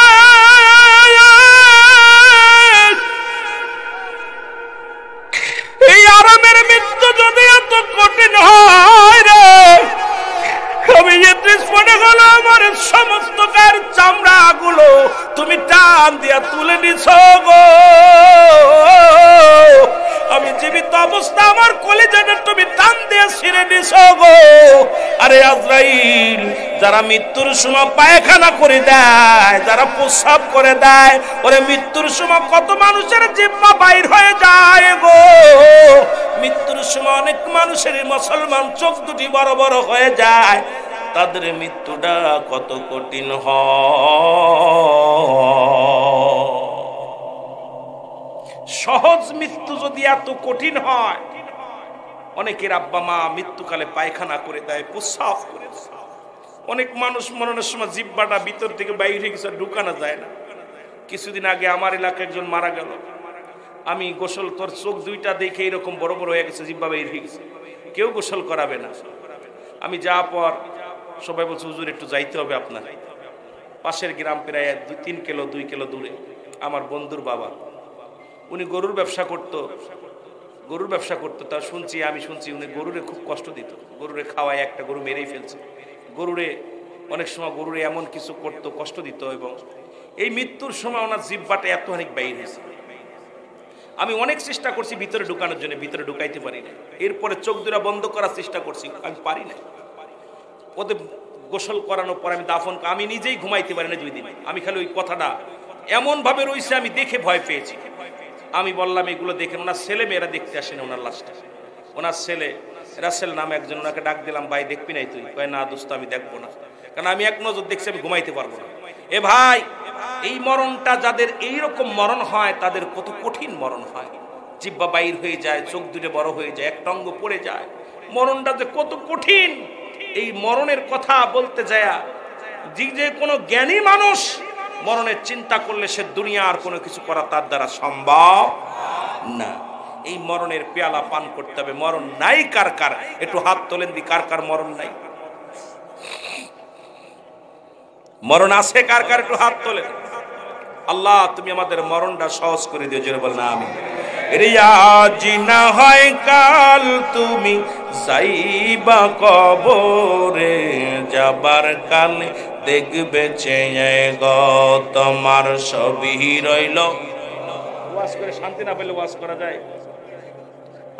এই আরামের মৃত্যু যদি এত কঠিন হয় রে, আমি ইদ্রিস মনে হলো আমার সমস্ত গায়ের চামড়া গুলো তুমি টান দিয়া তুলে নিছ গো। আমি জীবিত অবস্থা আমার কলিজাটা তুমি টান দিয়ে ছিঁড়ে নিছ গো। আরে আজরাইল, যারা মৃত্যুর সময় পায়খানা করে দেয়, যারা প্রস্রাব করে দেয়, ওরে মৃত্যুর সময় কত মানুষের জিহ্বা বাইর হয়ে যায় গো। মৃত্যুর সময় অনেক মানুষের, মুসলমান চোখ দুটি বড় বড় হয়ে যায়, তাদের মৃত্যুটা কত কঠিন হয়। সহজ মৃত্যু যদি এত কঠিন হয়, অনেকের আব্বা মা মৃত্যুকালে পায়খানা করে দেয়, প্রস্রাব করে দেয়। অনেক মানুষ মরণের সময় জিহ্বাটা ভিতর থেকে বাইরে কিছু ঢুকানো যায় না। কিছুদিন আগে আমার এলাকায় একজন মারা গেল, আমি গোসল, তোর চোখ দুইটা দেখে এরকম বড় বড় হয়ে গেছে, জিহ্বা বাইরে হয়ে গেছে, কেউ গোসল করাবে না। আমি যাওয়ার পর সবাই বলছে, হুজুর একটু যাইতে হবে আপনার। পাশের গ্রাম প্রায় 2 কিলো দূরে আমার বন্ধুর বাবা, উনি গরুর ব্যবসা করতো। তার আমি শুনছি উনি গরুরে খুব কষ্ট দিত, গরুরে খাওয়ায়, একটা গরু মেরেই ফেলছে, গরুরে অনেক সময় গরুরে এমন কিছু করতো, কষ্ট দিত। এবং এই মৃত্যুর সময় ওনার জিহ্বাটা এত অনেক বাইরে হয়েছে। আমি অনেক চেষ্টা করছি ভিতরে ঢুকানোর জন্য, ভিতরে ঢুকাইতে পারি না। এরপরে চোখ দুটা বন্ধ করার চেষ্টা করছি, আমি পারি না। ওদের গোসল করানোর পর আমি দাফন, আমি নিজেই ঘুমাইতে পারি না 2 দিন। আমি খালি ওই কথাটা এমন ভাবে রয়েছে, আমি দেখে ভয় পেয়েছি। আমি বললাম এগুলো দেখেন, ওনার ছেলে মেয়েরা দেখতে আসেন ওনার লাশটা। ওনার ছেলে রাসেল নামে একজন, ওনাকে ডাক দিলাম, ভাই দেখবি নাই তুই? কয় না দোস্ত আমি দেখবো না, কারণ আমি এক নজর দেখছি, আমি ঘুমাইতে পারবো না। এ ভাই, এই মরণটা যাদের এইরকম মরণ হয় তাদের কত কঠিন মরণ হয়। জিহ্বা বাইর হয়ে যায়, চোখ দুটো বড় হয়ে যায়, একটা অঙ্গ পড়ে যায়। মরণটা যে কত কঠিন, এই মরণের কথা বলতে যায় যে কোনো জ্ঞানী মানুষ মরণের চিন্তা করলে সে দুনিয়া আর কোনো কিছু করা তার দ্বারা সম্ভব না। এই মরণের পেয়ালা পান করতে হবে। মরণ নাই কার কার? একটু হাত তোলেন দি, কার কার মরণ নাই? মরণ আছে কার কার? একটু হাত তোলেন। আল্লাহ তুমি আমাদের মরণটা সহজ করে দিও, জোরে বল না আমিন। রিয়াজি না হয় কাল তুমি যাইবা কবরে, যাবার কালে দেখবে চেয়ে গো তোমার সবই রইল। ওয়াজ করে শান্তি না পেলে ওয়াজ করা যায়?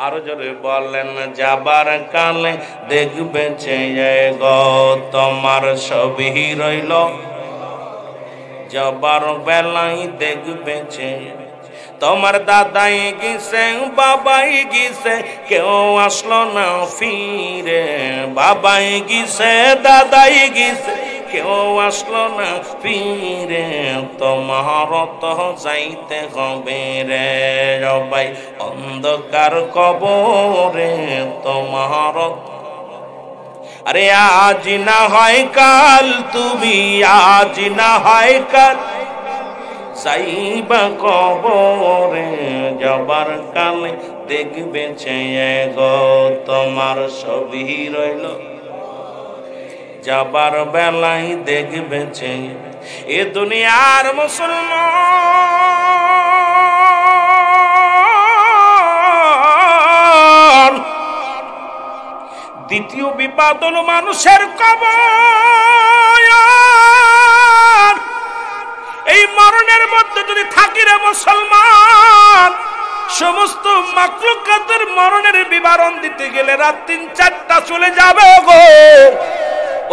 আরো জোরে বলেন, যাবার কালে দেখবে চেয়ে গো তোমার সবই রইল, যাবার বেলায় দেখবে চেয়ে তোমার দাদাই গেছে, বাবাই গেছে, কেউ আসলো না ফিরে। বাবাই গেছে, দাদাই গেছে, কেউ আসলো না ফিরে। তোমার তো যাইতে হবে রে সবাই অন্ধকার কবরে, তোমার আরে আজ না হয় কাল, তুমি আজ না হয় কাল যাইবা কবরে, যাবার কালে দেখবে চেয়ে গো তোমার ছবি রইল, যাবার বেলায় দেখবে চেয়ে। এ দুনিয়ার মুসলমান, দ্বিতীয় বিপদ হলো মানুষের কবর। এই মরণের মধ্যে যদি থাকি রে মুসলমান, সমস্ত মাখলুকাতের মরণের বিবরণ দিতে গেলে রাত ৩-৪টা চলে যাবে গো।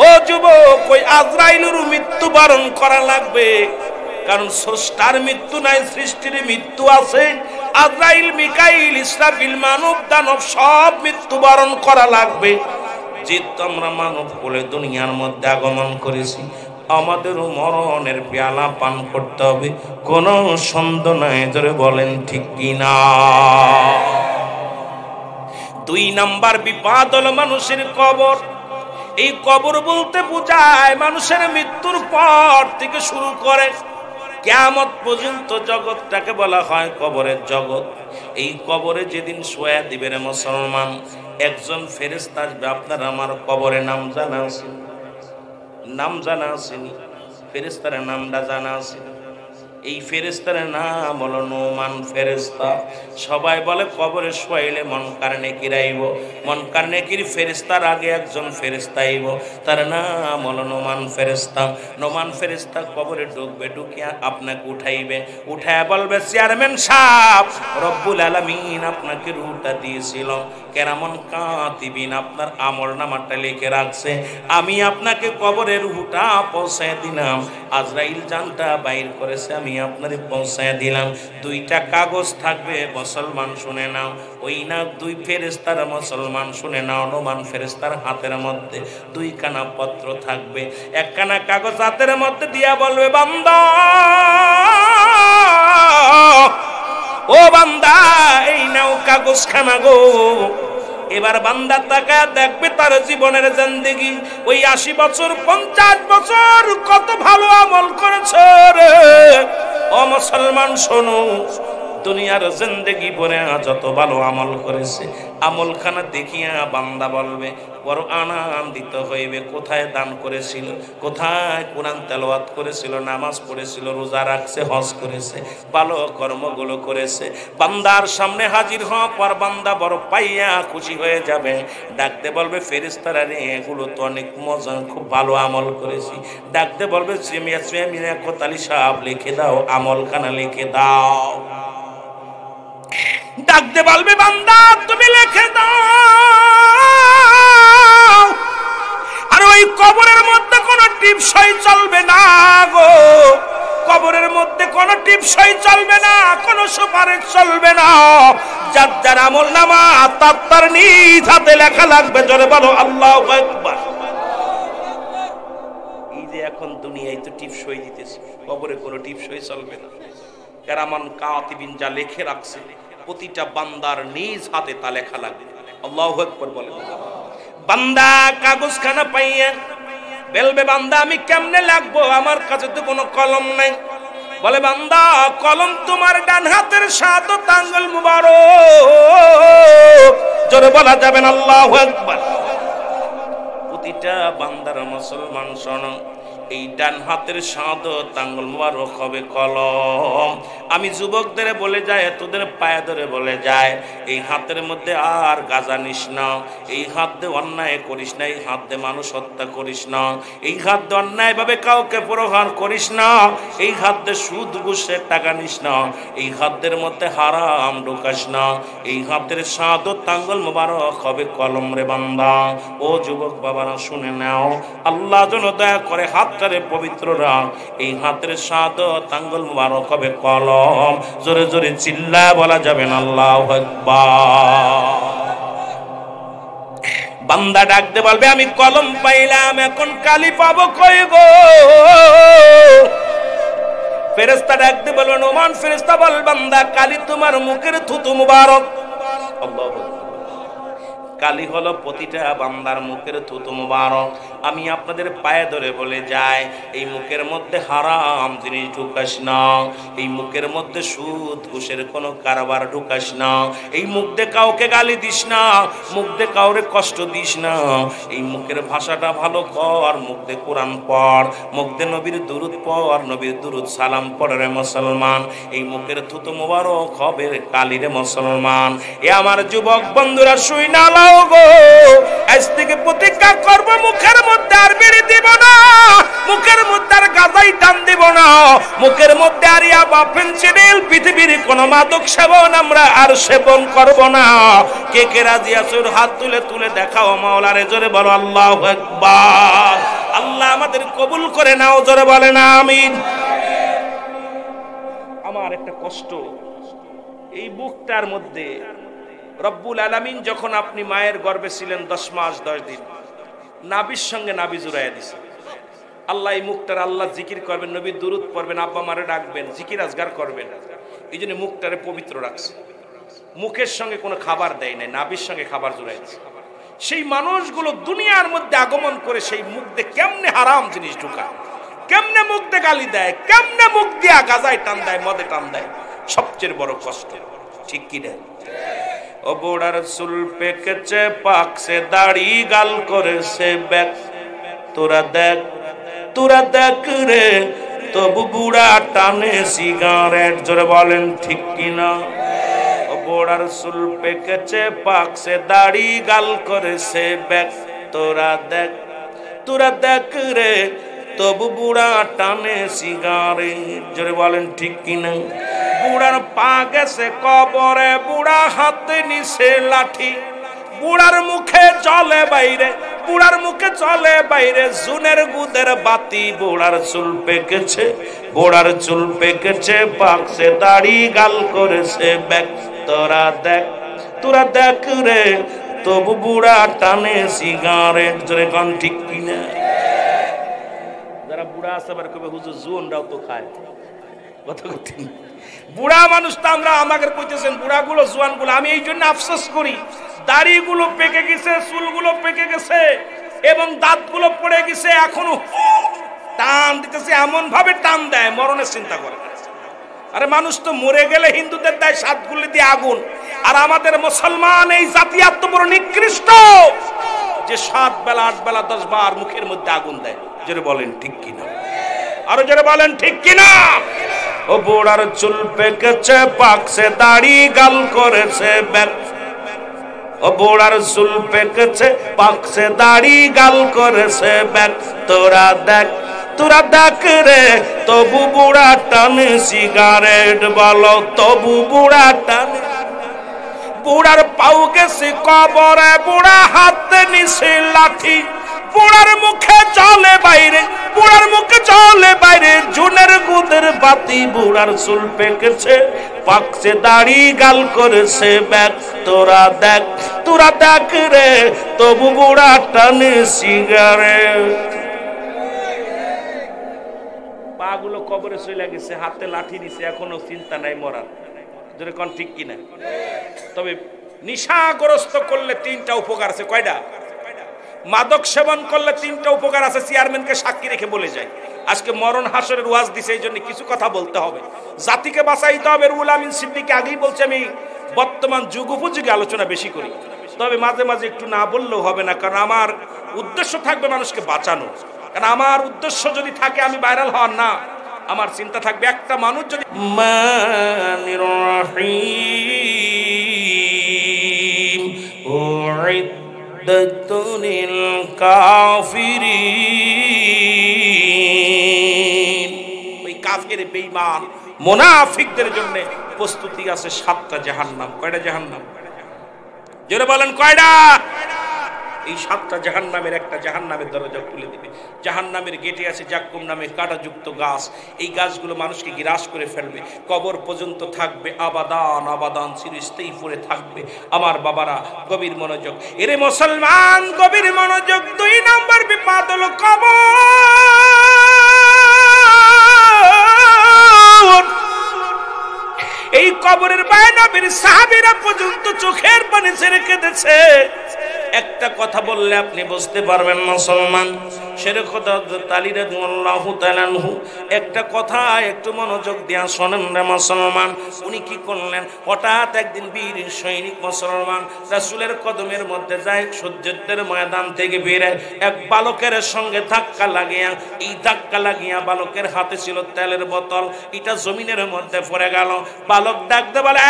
ও যুবক, ওই আজরাইলের মৃত্যু বরণ করা লাগবে, কারণ স্রষ্টার মৃত্যু নাই, সৃষ্টির মৃত্যু আছে। আজরাইল, মিকাইল, ইসরাফিল, মানব দানব সব মৃত্যু বরণ করা লাগবে। যেহেতু আমরা মানব বলে দুনিয়ার মধ্যে আগমন করেছি, আমাদেরও মরণের পেয়ালা পান করতে হবে, কোনো সন্দেহ নাই। ধরে বলেন ঠিক কিনা? ২ নাম্বার বিপদ হলো মানুষের কবর। এই কবর বলতে বোঝায় মানুষের মৃত্যুর পর থেকে শুরু করে কিয়ামত পর্যন্ত জগৎটাকে বলা হয় কবরের জগৎ। এই কবরে যেদিন শোয়া দিবে রে মুসলমান, একজন ফেরেশতা আসবে। আপনার আমার কবরে নাম জানা আছে? নাম জানা আসেনি? ফেরেশতার নামটা জানা আছে? এই ফেরেশতার নাম হলো নোমান ফেরেশতা। সবাই বলে কবরে শোয়াইলে মনকার নেকির আইব। মনকার নেকির ফেরেশতার আগে একজন ফেরেশতা আইব, তার নাম হলো নোমান ফেরেশতা। নোমান ফেরেশতা কবরে ঢুকবে, ঢুকিয়া আপনাকে উঠাইবে, উঠায় বলবে, চেয়ারম্যান সাহেব, রব্বুল আলামিন আপনাকে রুহটা দিয়েছিল, কেরামন কাতিবিন আপনার আমলনামাটা লিখে রাখছে, আমি আপনাকে কবরে রুহটা পৌঁছায় দিলাম। আজরাইল জানটা বাইর করেছে, আমি আপনারে পৌঁছায় দিলাম। 2টা কাগজ থাকবে, মুসলমান শুনে নাও। ওই না 2 ফেরেশতার, মুসলমান শুনে নাও। নোমান ফেরেশতার হাতের মধ্যে 2 খানা পত্র থাকবে। 1 খানা কাগজ হাতের মধ্যে দিয়া বলবে, বান্দা, ও বান্দা, এই নাও কাগজ খানা গো। এবার বান্দা তাকায় দেখবে তার জীবনের জিন্দেগি, ওই 80 বছর 50 বছর কত ভালো আমল করেছে রে। ও মুসলমান শোনো, দুনিয়ার জিন্দেগি পরে যত ভালো আমল করেছে, আমলখানা দেখিয়া বান্দা বলবে, বড় আনন্দিত হইবে। কোথায় দান করেছিল, কোথায় কোরআন তেলাওয়াত করেছিল, নামাজ পড়েছিল, রোজা রাখছে, হজ করেছে, ভালো কর্মগুলো করেছে। বান্দার সামনে হাজির হওয়া পর বান্দা বড় পাইয়া খুশি হয়ে যাবে। ডাকতে বলবে, ফেরেশতারা রে, এগুলো তো অনেক মজা, খুব ভালো আমল করেছি। ডাকতে বলবে, মিয়া কোতালি সাহেব, লিখে দাও, আমলখানা লিখে দাও। ডাকতে বলবে, বান্দা তুমি লিখে দাও। আর ওই কবরের মধ্যে কোনো টিপসই চলবে না গো, কবরের মধ্যে কোনো টিপসই চলবে না, কোনো সুপারিশ চলবে না। যার যার আমলনামা তার নিজ হাতে লেখা লাগবে। জোরে বলো আল্লাহু আকবার। এই যে এখন দুনিয়ায় তো টিপসই দিতেছে, কবরে কোনো টিপসই চলবে না। কেরামান কাতিবিন যা লিখে রাখছে, প্রতিটা বান্দার নিজ হাতে তা লেখা লাগবে। আল্লাহু আকবার বলেন। বান্দা কাগজখানা পাইয়া বলবে, বান্দা আমি কেমনে লাগবো, আমার কাছে তো কোনো কলম নাই। বলে, বান্দা কলম তোমার ডান হাতের শাহাদাত আঙ্গুল মুবারক। জোরে বলা যাবে না আল্লাহু আকবার। প্রতিটা বান্দার মুসলমান শোনো, এই ডান হাতের শাহাদাত আঙ্গুল মুবারক হবে কলম। আমি যুবকদের বলে যাই, তোদের পায়ে ধরে বলে যায়, এই হাতের মধ্যে আর গাঁজা নিস না, এই হাত দিয়ে অন্যায় করিস না, এই হাত দিয়ে মানুষ হত্যা করিস না, এই হাত দিয়ে অন্যায় ভাবে কাউকে প্রহার করিস না, এই হাত দিয়ে সুদ ঘুষের টাকা নিস না, এই হাতের মধ্যে হারাম ঢোকাস না। এই হাতের শাহাদাত আঙ্গুল মুবারক হবে কলম রে বান্দা। ও যুবক বাবারা শুনে নাও, আল্লাহ যেন দয়া করে হাতটারে পবিত্র রাখ। এই হাতের শাহাদাত আঙ্গুল মুবারক হবে কলম। জোরে জোরে চিল্লায় বলা যাবে না আল্লাহু আকবার। বান্দা ডাকতে বলবে, আমি কলম পাইলাম, এখন কালি পাবো কই গো। ফেরেশতা ডাকতে বলবে, নোমান ফেরেশতা বল, বান্দা কালি তোমার মুখের থুতু মুবারক। আল্লাহু আকবার। কালি হলো প্রতিটা বান্দার মুখের থুতু মুবারক। আমি আপনাদের পায়ে ধরে বলে যাই, এই মুখের মধ্যে হারাম জিনিস ঢুকাস না, এই মুখের মধ্যে সুদ ঘুষের কোনো কারবার ঢুকাস না, এই মুখ দিয়ে কাউকে গালি দিস না, মুখ দিয়ে কাউরে কষ্ট দিস না, এই মুখের ভাষাটা ভালো কর, মুখ দিয়ে কোরআন পড়, মুখ দিয়ে নবীর দুরুদ পড়, নবীর দুরুদ সালাম পড় রে মুসলমান। এই মুখের থুতু মুবারক হবে কালি রে মুসলমান। এ আমার যুবক বন্ধুরা শুই না লাও গো, আজ থেকে প্রতিজ্ঞা করব মুখের মধ্যে আর বিড়ি দিব না, মুখের মধ্যে আর গাঁজাই টান দিব না, মুখের মধ্যে আর ইয়াবা ফেনসিডিল পৃথিবীর কোন মাদক সেবন আমরা আর সেবন করব না। কে কে রাজি আছো হাত তুলে তুলে দেখাও মাওলারে, জোরে বলো আল্লাহু আকবার। আল্লাহ আমাদের কবুল করে নাও, জোরে বলেন আমিন। আমার একটা কষ্ট, এই বুকটার মধ্যে রব্বুল আলামিন যখন আপনি মায়ের গর্ভে ছিলেন 10 মাস 10 দিন, নাবির সঙ্গে নাবি জুড়াইয়া দিছে। আল্লাহ এই মুখটার আল্লাহ জিকির করবেন, নবী দুরুদ পড়বেন, আব্বা মারে ডাকবেন, জিকির আজগার করবেন, এই জন্য মুখটারে পবিত্র রাখছে। মুখের সঙ্গে কোনো খাবার দেয় নাই, নাবির সঙ্গে খাবার জুড়াইছে। সেই মানুষগুলো দুনিয়ার মধ্যে আগমন করে সেই মুখ দিয়ে কেমনে হারাম জিনিস ঢুকায়, কেমনে মুখ দিয়ে গালি দেয়, কেমনে মুখ দিয়া গাজায় টান দেয়, মদে টান দেয়, সবচেয়ে বড় কষ্ট। ঠিক কি না? ও বুড়ার চুল পেকেছে পাকছে, দাড়ি গাল করেছে ব্যাক, তোরা দেখ রে, তবু বুড়া টানে সিগারেট, জোরে বলেন ঠিক কিনা? ও বুড়ার চুল পেকেছে পাকছে, দাড়ি গাল করেছে ব্যাক, তোরা দেখ রে, তবু বুড়া টানে সিগারেট, জোরে বলেন ঠিক কিনা? বুড়ার পা গেছে কবরে, বুড়া হাতে নিছে লাঠি, বুড়ার মুখে চলে বাইরে, বুড়ার মুখে চলে বাইরে জুনের গুদের বাতি, বুড়ার চুল পেকেছে পাকছে, দাড়ি গাল করেছে ব্যাক, তোরা দেখ রে, তবু বুড়া টানে সিগারেট, জোরে কোন ঠিক কিনা? যারা বুড়া আছে আবার কবে হুজুর জুয়ানরাও তো খায়, কথা কঠিন। বুড়া মানুষ তো আমরা, আমাকে কইতেছেন বুড়াগুলো জোয়ানগুলো, আমি এই জন্য আফসোস করি, দাড়িগুলো পেকে গেছে, চুলগুলো পেকে গেছে এবং দাঁতগুলো পড়ে গেছে, এখনো টান দিতেছে, এমন ভাবে টান দেয় মরণের চিন্তা করে। আরে মানুষ তো মরে গেলে হিন্দুদের দেয় 7 গুলি দিয়ে আগুন, আর আমাদের মুসলমান এই জাতি এত বড় নিকৃষ্ট যে 7 বেলা 8 বেলা 10 বার মুখের মধ্যে আগুন দেয়, জোরে বলেন ঠিক কিনা? আরো জোরে বলেন ঠিক কিনা? ও বুড়ার চুল পেকেছে পাকছে, দাড়ি গাল করেছে ব্যাক, ও বুড়ার চুল পেকেছে পাকছে, দাড়ি গাল করেছে ব্যাক, তোরা দেখ রে, তবু বুড়া টানে সিগারেট, বলো তবু বুড়া টানে। বুড়ার পাউ গেছে কবরে, বুড়া হাতে নিছে লাঠি, বুড়ার মুখে চলে বাইরে, বুড়ার মুখে চলে বাইরে জুনের গুদের বাতি, বুড়ার চুল পেকেছে পাকছে, দাড়ি গাল করেছে ব্যাক, তোরা দেখ রে, তবু বুড়া টানে সিগারেট। পাগুলো কবরে চলে গেছে, হাতে লাঠি দিছে, এখনো চিন্তা নাই মরার, জোরে কোন ঠিক কিনা? তবে নিশাগ্রস্ত করলে 3টা উপকার আছে। কয়টা? মাদক সেবন করলে 3টা উপকার আছে, চেয়ারম্যানকে সাক্ষী রেখে বলে যায়। আজকে মরণ হাসরের ওয়াজ দিছে, এই জন্য কিছু কথা বলতে হবে, জাতিকে বাঁচাইতে হবে। রুহুল আমিন সিদ্দিকী আগেই বলছে, আমি বর্তমান যুগ উপযোগী আলোচনা বেশি করি, তবে মাঝে মাঝে একটু না বললেও হবে না, কারণ আমার উদ্দেশ্য থাকবে মানুষকে বাঁচানো। কারণ আমার উদ্দেশ্য যদি থাকে আমি ভাইরাল হওয়ার না, আমার চিন্তা থাকবে একটা মানুষ যদি মানির রহিম উইদ্দাতুনিল কাফিরিন, ওই কাফের বেঈমান মুনাফিকদের জন্য প্রস্তুতি আছে 7টা জাহান্নাম। কয়টা জাহান্নাম? জোরে বলেন কয়টা? এই 7টা জাহান্নামের একটা জাহান্নামের দরজা খুলে দিবে। জাহান্নামের গেটে আছে জাক্কুম নামের কাঁটাযুক্ত গাছ, এই গাছগুলো মানুষকে গ্রাস করে ফেলবে, কবর পর্যন্ত থাকবে, আবাদান আবাদান চিরস্থায়ী পড়ে থাকবে। আমার বাবারা গভীর মনোযোগ, এরে মুসলমান গভীর মনোযোগ। 2 নম্বর বিপদ হলো কবর। এই কবরের বাইরে নবীর সাহাবীরা পর্যন্ত চোখের পানি ছেড়ে কেঁদেছে। একটা কথা বললে আপনি বুঝতে পারবেন মুসলমান। শেরে খোদা হযরত আলী রাদিয়াল্লাহু তাআলা আনহু একটা কথা একটু মনোযোগ দিয়া শোনেন রে মুসলমান। উনি কি করলেন, হঠাৎ একদিন বীর সৈনিক মুসলমান রাসূলের কদমের মধ্যে যায়, যুদ্ধের ময়দান থেকে বের এক বালকের সঙ্গে ধাক্কা লাগিয়া, এই ধাক্কা লাগিয়া বালকের হাতে ছিল তেলের বোতল, এটা জমিনের মধ্যে পড়ে গেল। বালক ডাকতে বলে,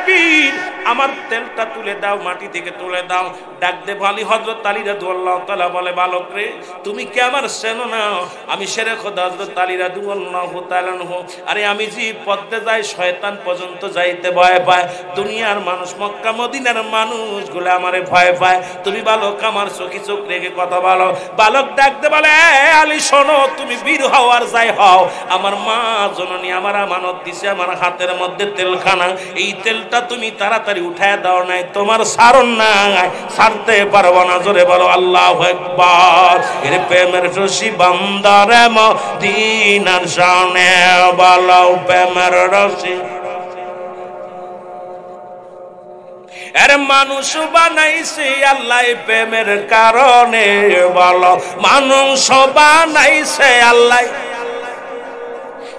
বীর আমার তেলটা তুলে দাও, মাটি থেকে তুলে দাও। ডাকতে বলি হযরত আলী রাদিয়াল্লাহু তাআলা বলে, বালক রে তুমি কি আমার চেনো না? আমি শেরে খোদা হযরত আলী রাদিয়াল্লাহু তাআলা আনহু। আরে আমি যে পথে যাই শয়তান পর্যন্ত যাইতে ভয় পায়, দুনিয়ার মানুষ মক্কা মদিনার মানুষগুলো আমারে ভয় পায়, তুমি বালক আমার চোখে চোখ রেখে কথা বলো। বালক ডাকতে বলে, আলী শোনো, তুমি বীর হও আর যাই হও, আমার মা জননী আমার আমানত দিছে আমার হাতের মধ্যে তেলখানা, এই তেলটা তুমি তাড়াতাড়ি উঠায় দাও, নাই তোমার সারণ নাই, ছাড়তে পারবো না। জোরে বলো আল্লাহু আকবার। এর প্রেমের রশি বান্দারে মদিনার শানে বলো, প্রেমের রশি এর মানুষ বানাইছে আল্লাহ প্রেমের কারণে, বলো মানুষ বানাইছে আল্লাহ।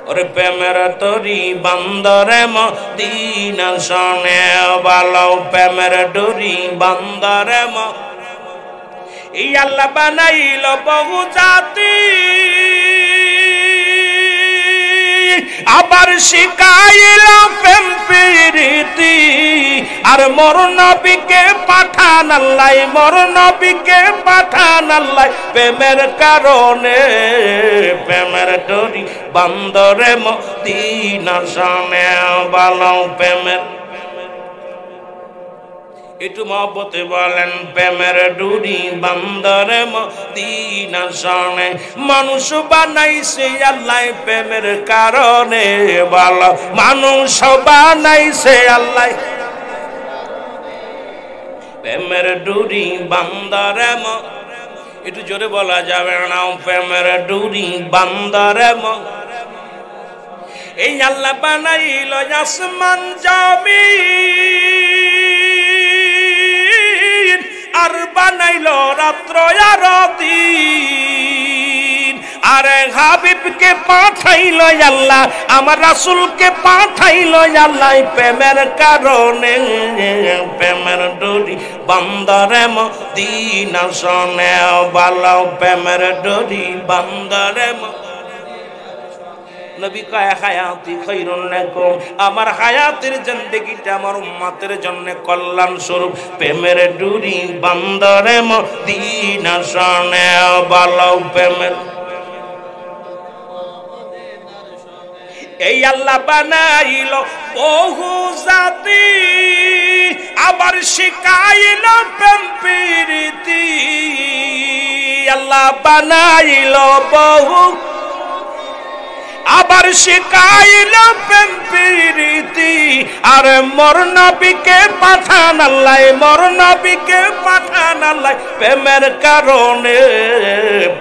ওরে প্রেমের তরি বান্দরে মদিনার শানে বলো, প্রেমের ডরি বান্দরে এই আল্লাহ বানাইল বহু জাতি, আবার শিখাইল প্রেম প্রীতি। আর মোর নবীকে পাঠান আল্লাহ, মোর নবীকে পাঠান আল্লাহ প্রেমের কারণে, প্রেমের ডরি বান্দরে মদিনার শানে বলো, প্রেমের একটু মহব্বতে বলেন, প্রেমের ডুরি বান্দরে মদিনার শানে মানুষ বানাইছে আল্লাহ প্রেমের কারণে, বলো মানুষ বানাইছে আল্লাহ প্রেমের ডুরি বান্দরে একটু জোরে বলা যাবে না, প্রেমের ডুরি বান্দরে এই আল্লাহ বানাইল আসমান জমিন, আর বানাইল রাত্র আর দিন। আরে হাবিবকে পাঠাইল আল্লাহ, আমার রাসূলকে পাঠাইল আল্লাহ প্রেমের কারণে, প্রেমের ডরি বান্দারে মদিনার শানে বলো, প্রেমের ডরি বান্দারে নবী কয় হায়াতি খায়রুন লাকুম, আমার হায়াতের জিন্দেগিটা আমার উম্মতের জন্য কল্যাণ স্বরূপ। প্রেমের ডুরি বান্দরে মদিনার শানে বলো, প্রেমের এই আল্লাহ বানাইল বহু জাতি, আবার শিখাইল প্রেম প্রীতি। আল্লাহ বানাইল বহু, আবার শিখাইল প্রেম প্রীতি। আর মোর নবীকে পাঠান আল্লাহ, মোর নবীকে পাঠান আল্লাহ প্রেমের কারণে,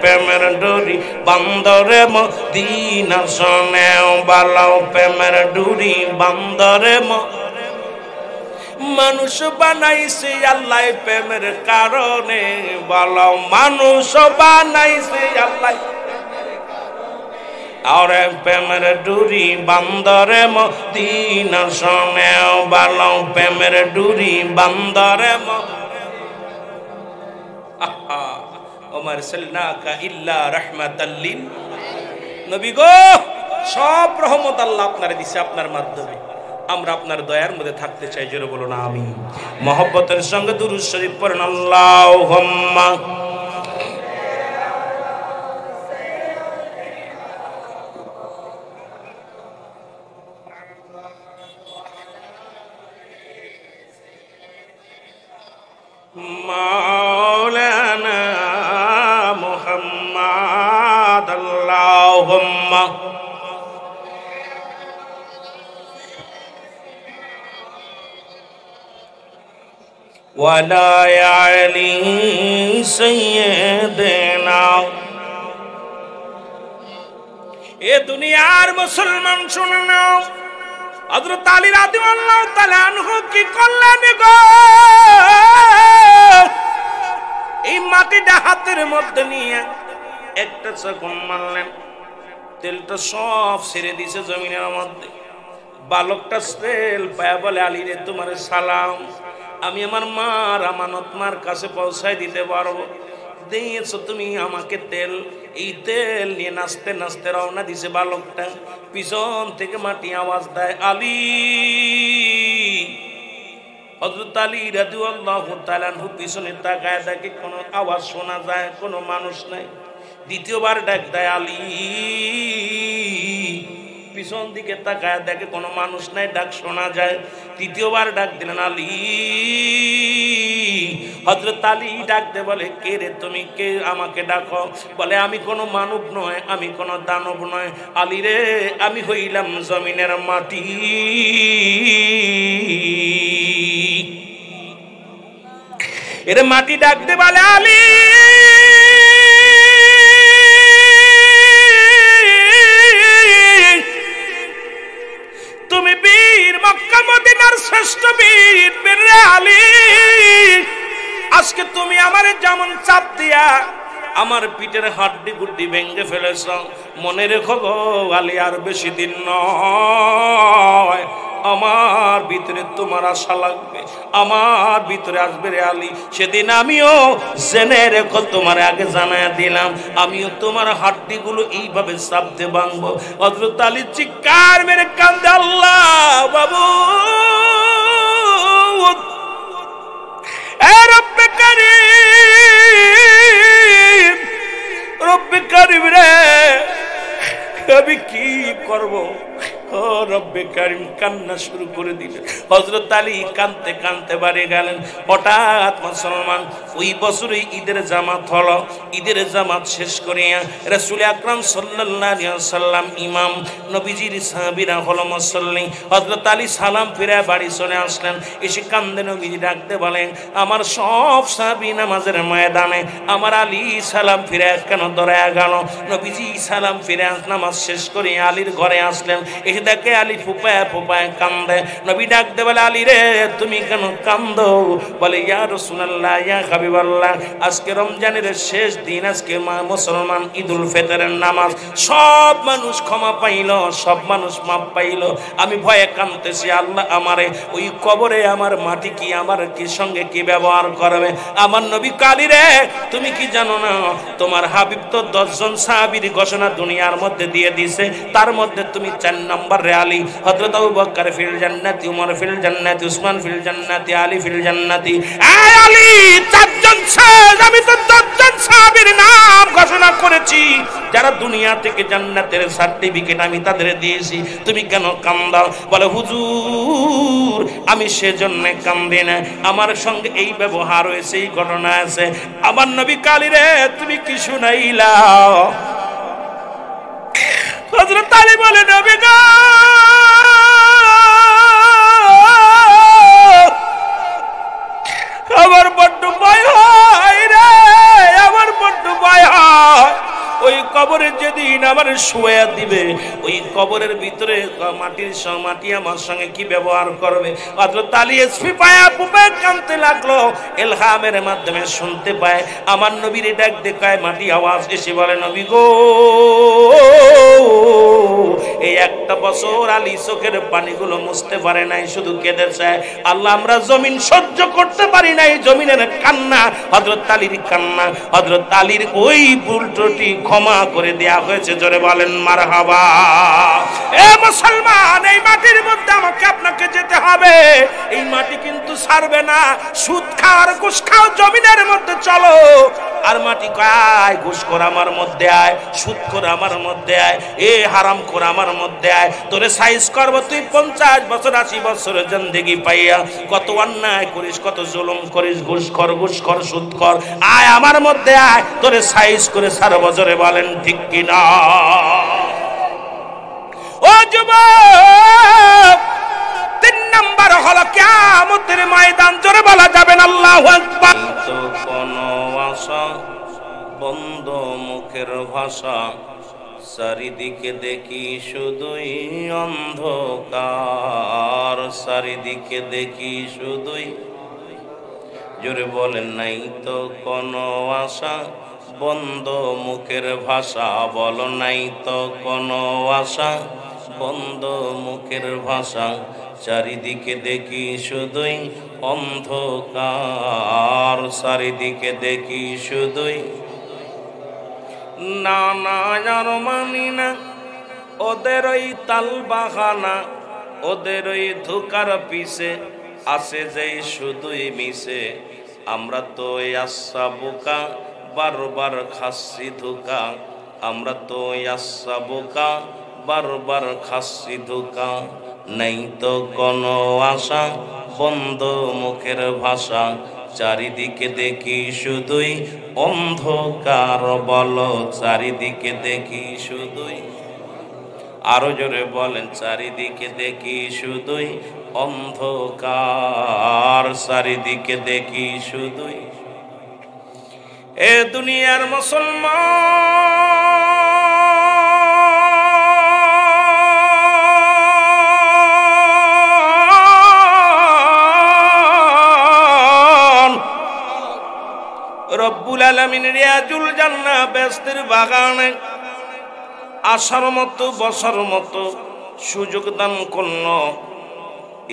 প্রেমের ডরি বান্দরে মদিনার শানে বলো, প্রেমের ডুরি বান্দরে মানুষ বানাইছে আল্লাহ প্রেমের কারণে, বলো মানুষ বানাইছে আল্লাহ। और प्रेमर डूरी बंदरे मदीना शाने बालो प्रेमर डूरी बंदरे उमर सल्लल्लाहु इल्ला रहमतल लिल नबी गो सब रहमत আল্লাহ আপনারে দিছে আপনার মাধ্যমে আমরা আপনার দয়ার মধ্যে থাকতে চাই জোরে বলুন আমিন মহব্বতের সঙ্গে দুরূদ শরীফ পড়ুন আল্লাহুম্মা মাওলানা মুহাম্মদ আল্লাহুম্মা ওয়ালা আলি সাইয়্যিদিনা এ দুনিয়ার মুসলমান শুনে নাও হযরত আলী রাদিয়াল্লাহু তাআলা আনহু কি করলেন গো এই মাটিটা হাতের মধ্যে নিয়ে একটা চাকুন মারলেন, তেলটা সব ছেড়ে দিছে জমিনের মধ্যে। বালকটা তেল পায়া বলে, আলী রে তোমার সালাম, আমি আমার মার আমানত মার কাছে পৌঁছায় দিতে পারবো, দিয়েছো তুমি আমাকে তেল। এই তেল নিয়ে নাচতে নাচতে রওনা দিছে বালকটা। পিছন থেকে মাটি আওয়াজ দেয়, আলী। হযরত আলী রাদিয়াল্লাহু তাআলা আনহু পিছনে তাকায় দেখে কোনো আওয়াজ শোনা যায়, কোনো মানুষ নাই। দ্বিতীয়বার ডাক দেয়, আলী। পিছন দিকে তাকায় দেখে কোনো মানুষ নাই, ডাক শোনা যায়। তৃতীয়বার ডাক দিলেন, আলী। হযরত আলী ডাকতে বলে, কে রে তুমি, কে আমাকে ডাকো? বলে, আমি কোনো মানব নয়, আমি কোনো দানব নয়, আলী রে আমি হইলাম জমিনের মাটি। এর মাটি ডাকতে বলে, আলী তুমি বীর, মক্কা মদিনার শ্রেষ্ঠ বীর, বীর রে আলী। আজকে তুমি আমারে যেমন চাপ দিয়া আমার পিঠের হাড্ডি গুড্ডি ভেঙে ফেলেছ, মনে রেখো গো আলী, আর বেশি দিন নয় আমার ভিতরে তোমার আশা লাগবে, আমার ভিতরে আসবে রে আলী। সেদিন আমিও জেনে রেখো, তোমার আগে জানায় দিলাম, আমিও তোমার হাড্ডি গুলো এইভাবে চাপতে ভাঙবো। হযরত আলী চিৎকার মেরে কান্দে, আল্লাহ বাবু, এ রব্বে কারীম, রব্বে কারীম রে, আমি কি করব? ও রব্বে কারীম, কান্না শুরু করে দিলেন। হযরত আলী কাঁদতে কাঁদতে বাড়ি গেলেন। হঠাৎ মুসলমান ওই বছরে ঈদের জামাত হলো। ঈদের জামাত শেষ করিয়া রাসূল আকরাম সাল্লাল্লাহু আলাইহি ওয়াসাল্লাম ইমাম, নবীজির সাহাবীরা হলো মুসল্লি। হযরত আলী সালাম ফিরে বাড়ি চলে আসলেন। এসে কান্দে নবীজি ডাকতে বলেন, আমার সব সাহাবী নামাজের ময়দানে, আমার আলী সালাম ফিরে কেন দৌড়ায়া গেল? নবীজি সালাম ফিরে নামাজ শেষ করে আলীর ঘরে আসলেন। এসে দেখে আলী ফুপায় ফুপায় কান্দে। নবী ডাকতে বলে, আলী রে তুমি কেন কান্দো? বলে, ইয়া রাসূলুল্লাহ, ইয়া হাবিবাল্লাহ, আজকে রমজানের শেষ দিন, আজকে মুসলমান ঈদুল ফিতরের নামাজ, সব মানুষ ক্ষমা পাইল, সব মানুষ মাপ পাইল, আমি ভয়ে কাঁদতেছি, আল্লাহ আমারে ওই কবরে আমার মাটি কি আমার কি সঙ্গে কি ব্যবহার করবে? আমার নবী কালী রে, তুমি কি জানো না, তোমার হাবিব তো 10 জন সাহাবীর ঘোষণা দুনিয়ার মধ্যে দিয়ে দিয়েছে, তার মধ্যে তুমি 4 নম্বর রে আলী। হযরত আবু বকর ফিল জান্নাতি, উমর ফিল জান্নাতি, উসমান ফিল জান্নাতি, আলী ফিল জান্নাতি। এই আলী, 4 জন শেষ, আমি তো 10 জন সাহাবীর নাম ঘোষণা করেছি যারা দুনিয়া থেকে জান্নাতের সার্টিফিকেট আমি তাদের দিয়েছি, তুমি কেন কান্দাও? বলে, হুজুর আমি সেজন্য কান্দি না, আমার সঙ্গে এই ব্যবহার হয়েছে, এই ঘটনা আছে। আমার নবী কালী রে, তুমি কি শুনাইলা? হযরত আলী বলে, নবী গো, আমার বড্ড ভয় হয় রে, আমার বড্ড ভয় হয়। ওই কবরে যেদিন আমার শুয়ে দিবে, ওই কবরের ভিতরে মাটি আমার সঙ্গে কি ব্যবহার করবে? হযরত আলী এসপি পায়া পুপায় কাঁদতে লাগলো। ইলহামের মাধ্যমে শুনতে পায়, আমার নবীর ডাক দেখায় মাটি আওয়াজ এসে বলে, নবী গো, এই একটা বছর আলী চোখের পানিগুলো মুছতে পারে নাই, শুধু কেঁদেছে। আল্লাহ, আমরা জমিন সহ্য করতে পারি নাই, জমিনের কান্না, হযরত আলীর কান্না, হযরত আলীর ওই ভুল ত্রুটি ক্ষমা করে দেয়া হয়েছে। জোরে বলেন মারহাবা। এ মুসলমান, এই মাটির মধ্যে আমাকে আপনাকে যেতে হবে, এই মাটি কিন্তু ছাড়বে না। সুদ খাওয়ার ঘুষ খাও, জমিনের মধ্যে চলো। আর মাটি কয়, ঘুষ কর আমার মধ্যে আয়, সুদ কর আমার মধ্যে আয়, এ হারাম কর আমার মধ্যে আয়, তোরে সাইজ করব। তুই 50 বছর 80 বছরের জিন্দেগি পাইয়া কত অন্যায় করিস, কত জুলুম করিস, ঘুষ কর, সুদ কর, আয় আমার মধ্যে আয়, তোরে সাইজ করে 4 বছরে। বলেন ঠিক কিনা? ও যুবক, 3 নাম্বার হলো কিয়ামতের ময়দান। জোরে বলা যাবে না আল্লাহু আকবার। তো কোন আশা বন্ধ মুখের ভাষা, চারিদিকে দেখি শুধুই অন্ধকার, চারিদিকে দেখি শুধুই জোরে বলেন নাই তো কোনো আশা, বন্ধ মুখের ভাষা, বলো নাই তো কোনো আশা, বন্ধ মুখের ভাষা, চারিদিকে দেখি শুধুই অন্ধকার, চারিদিকে দেখি শুধুই, না না আর মানি না ওদের ওই তাল বাহানা, ওদের ওই ধোকার পিছে আছে যে শুধুই মিশে, আমরা তো ওই আশা বোকা বারবার খাচ্ছি ধোকা, আমরা তো ওই আশা বোকা বারবার খাচ্ছি ধোকা, নেই তো কোনো আশা, বন্ধ মুখের ভাষা, চারিদিকে দেখি শুধুই অন্ধকার, বলো চারিদিকে দেখি শুধুই, আরো জোরে বলেন চারিদিকে দেখি শুধুই অন্ধকার, চারিদিকে দেখি শুধুই। এ দুনিয়ার মুসলমান, রব্বুল আলামিন রিয়াজুল জান্নাহ বেহেশতের বাগানে আসার মতো বসার মতো সুযোগ দান করল।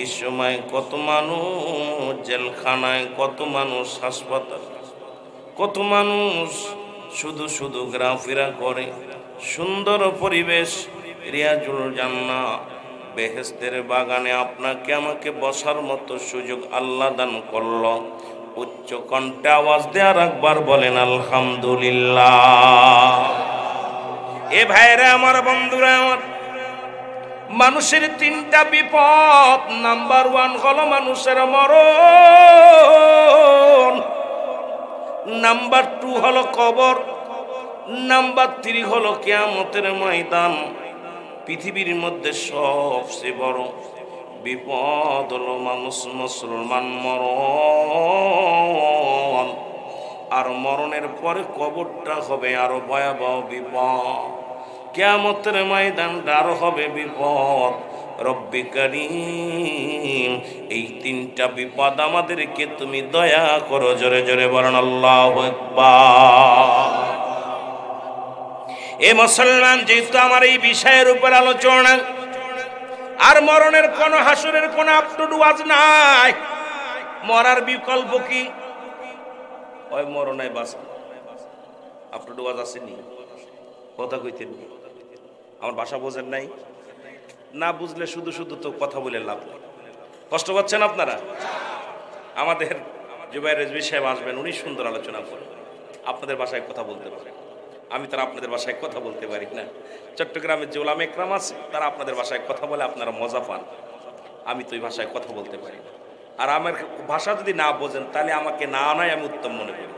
এই সময় কত মানুষ জেলখানায়, কত মানুষ হাসপাতাল, কত মানুষ শুধু শুধু ঘোরাফেরা করে। সুন্দর পরিবেশ রিয়াজুল জান্নাহ বেহেশতের বাগানে আপনাকে আমাকে বসার মতো সুযোগ আল্লাহ দান করল। উচ্চ কণ্ঠে আওয়াজ দেওয়ার একবার বলেন আলহামদুলিল্লাহ। এ ভাইরা আমার, বন্ধুরা আমার, মানুষের তিনটা বিপদ। নাম্বার 1 হলো মানুষের মরণ, নাম্বার 2 হলো কবর, নাম্বার 3 হলো কিয়ামতের ময়দান। পৃথিবীর মধ্যে সবচেয়ে বড় বিপদ হলো মানুষ মুসলমান মরণ, আর মরণের পরে কবরটা হবে আরো ভয়াবহ বিপদ, কিয়ামতের ময়দানটা আরো হবে বিপদ। রব্বি কারীম, এই তিনটা বিপদ আমাদেরকে তুমি দয়া করো। জোরে জোরে বলেন আল্লাহু আকবার। এ মুসলমান, যেহেতু আমার এই বিষয়ের উপর আলোচনা, আর মরণের কোন হাসরের কোন আপটুডু ওয়াজ নাই, মরার বিকল্প কি? ওই মরণায় বাঁচা, আপটুডু ওয়াজ আসেনি, কথা কইতেন। আমার ভাষা বোঝেন নাই? না বুঝলে শুধু শুধু তো কথা বলে লাভ নেই। কষ্ট পাচ্ছেন আপনারা? আমাদের জুবাইর রেজভী সাহেব আসবেন, উনি সুন্দর আলোচনা করেন, আপনাদের ভাষায় কথা বলতে পারেন। আমি তারা আপনাদের ভাষায় কথা বলতে পারি না। চট্টগ্রামের যে ওলামা একরাম আছে, তারা আপনাদের ভাষায় কথা বলে, আপনারা মজা পান। আমি তো এই ভাষায় কথা বলতে পারি না। আর আমার ভাষা যদি না বোঝেন, তাহলে আমাকে না আনাই আমি উত্তম মনে করি।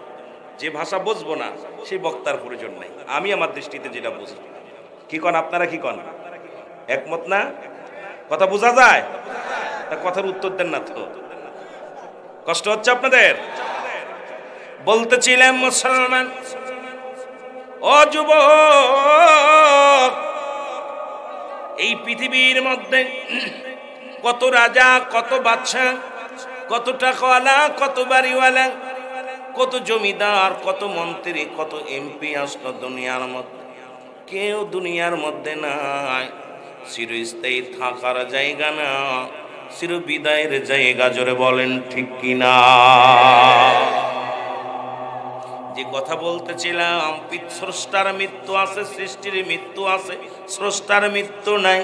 যে ভাষা বুঝবো না, সেই বক্তার প্রয়োজন নেই। আমি আমার দৃষ্টিতে যেটা বুঝি। কি কন আপনারা? কি কন? একমত না? কথা বোঝা যায়? তা কথার উত্তর দেন না তো। কষ্ট হচ্ছে আপনাদের? বলতেছিলাম মুসলমান, ও যুবক, এই পৃথিবীর মধ্যে কত রাজা, কত বাদশা, কত টাকাওয়ালা, কত বাড়িওয়ালা, কত জমিদার, কত মন্ত্রী, কত এমপি আসলো দুনিয়ার মধ্যে। কেউ দুনিয়ার মধ্যে নাই চিরস্থায়ী থাকার জায়গা না, চির বিদায়ের জায়গা। জোরে বলেন ঠিক কিনা? যে কথা বলতেছিলাম, স্রষ্টার মৃত্যু আছে, সৃষ্টির মৃত্যু আছে, স্রষ্টার মৃত্যু নাই।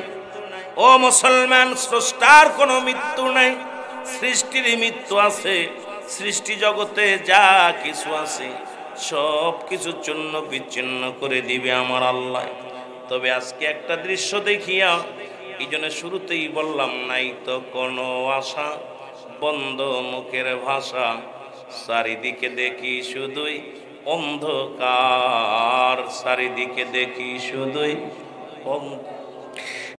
ও মুসলমান, স্রষ্টার কোনো মৃত্যু নাই, সৃষ্টির মৃত্যু আছে। সৃষ্টি জগতে যা কিছু আছে সব কিছু চূর্ণ বিচ্ছিন্ন করে দিবে আমার আল্লাহ। তবে আজকে একটা দৃশ্য দেখিয়া, এই জন্য শুরুতেই বললাম, নাই তো কোনো আশা, বন্ধ মুখের ভাষা, চারিদিকে দেখি শুধুই অন্ধকার, চারিদিকে দেখি শুধুই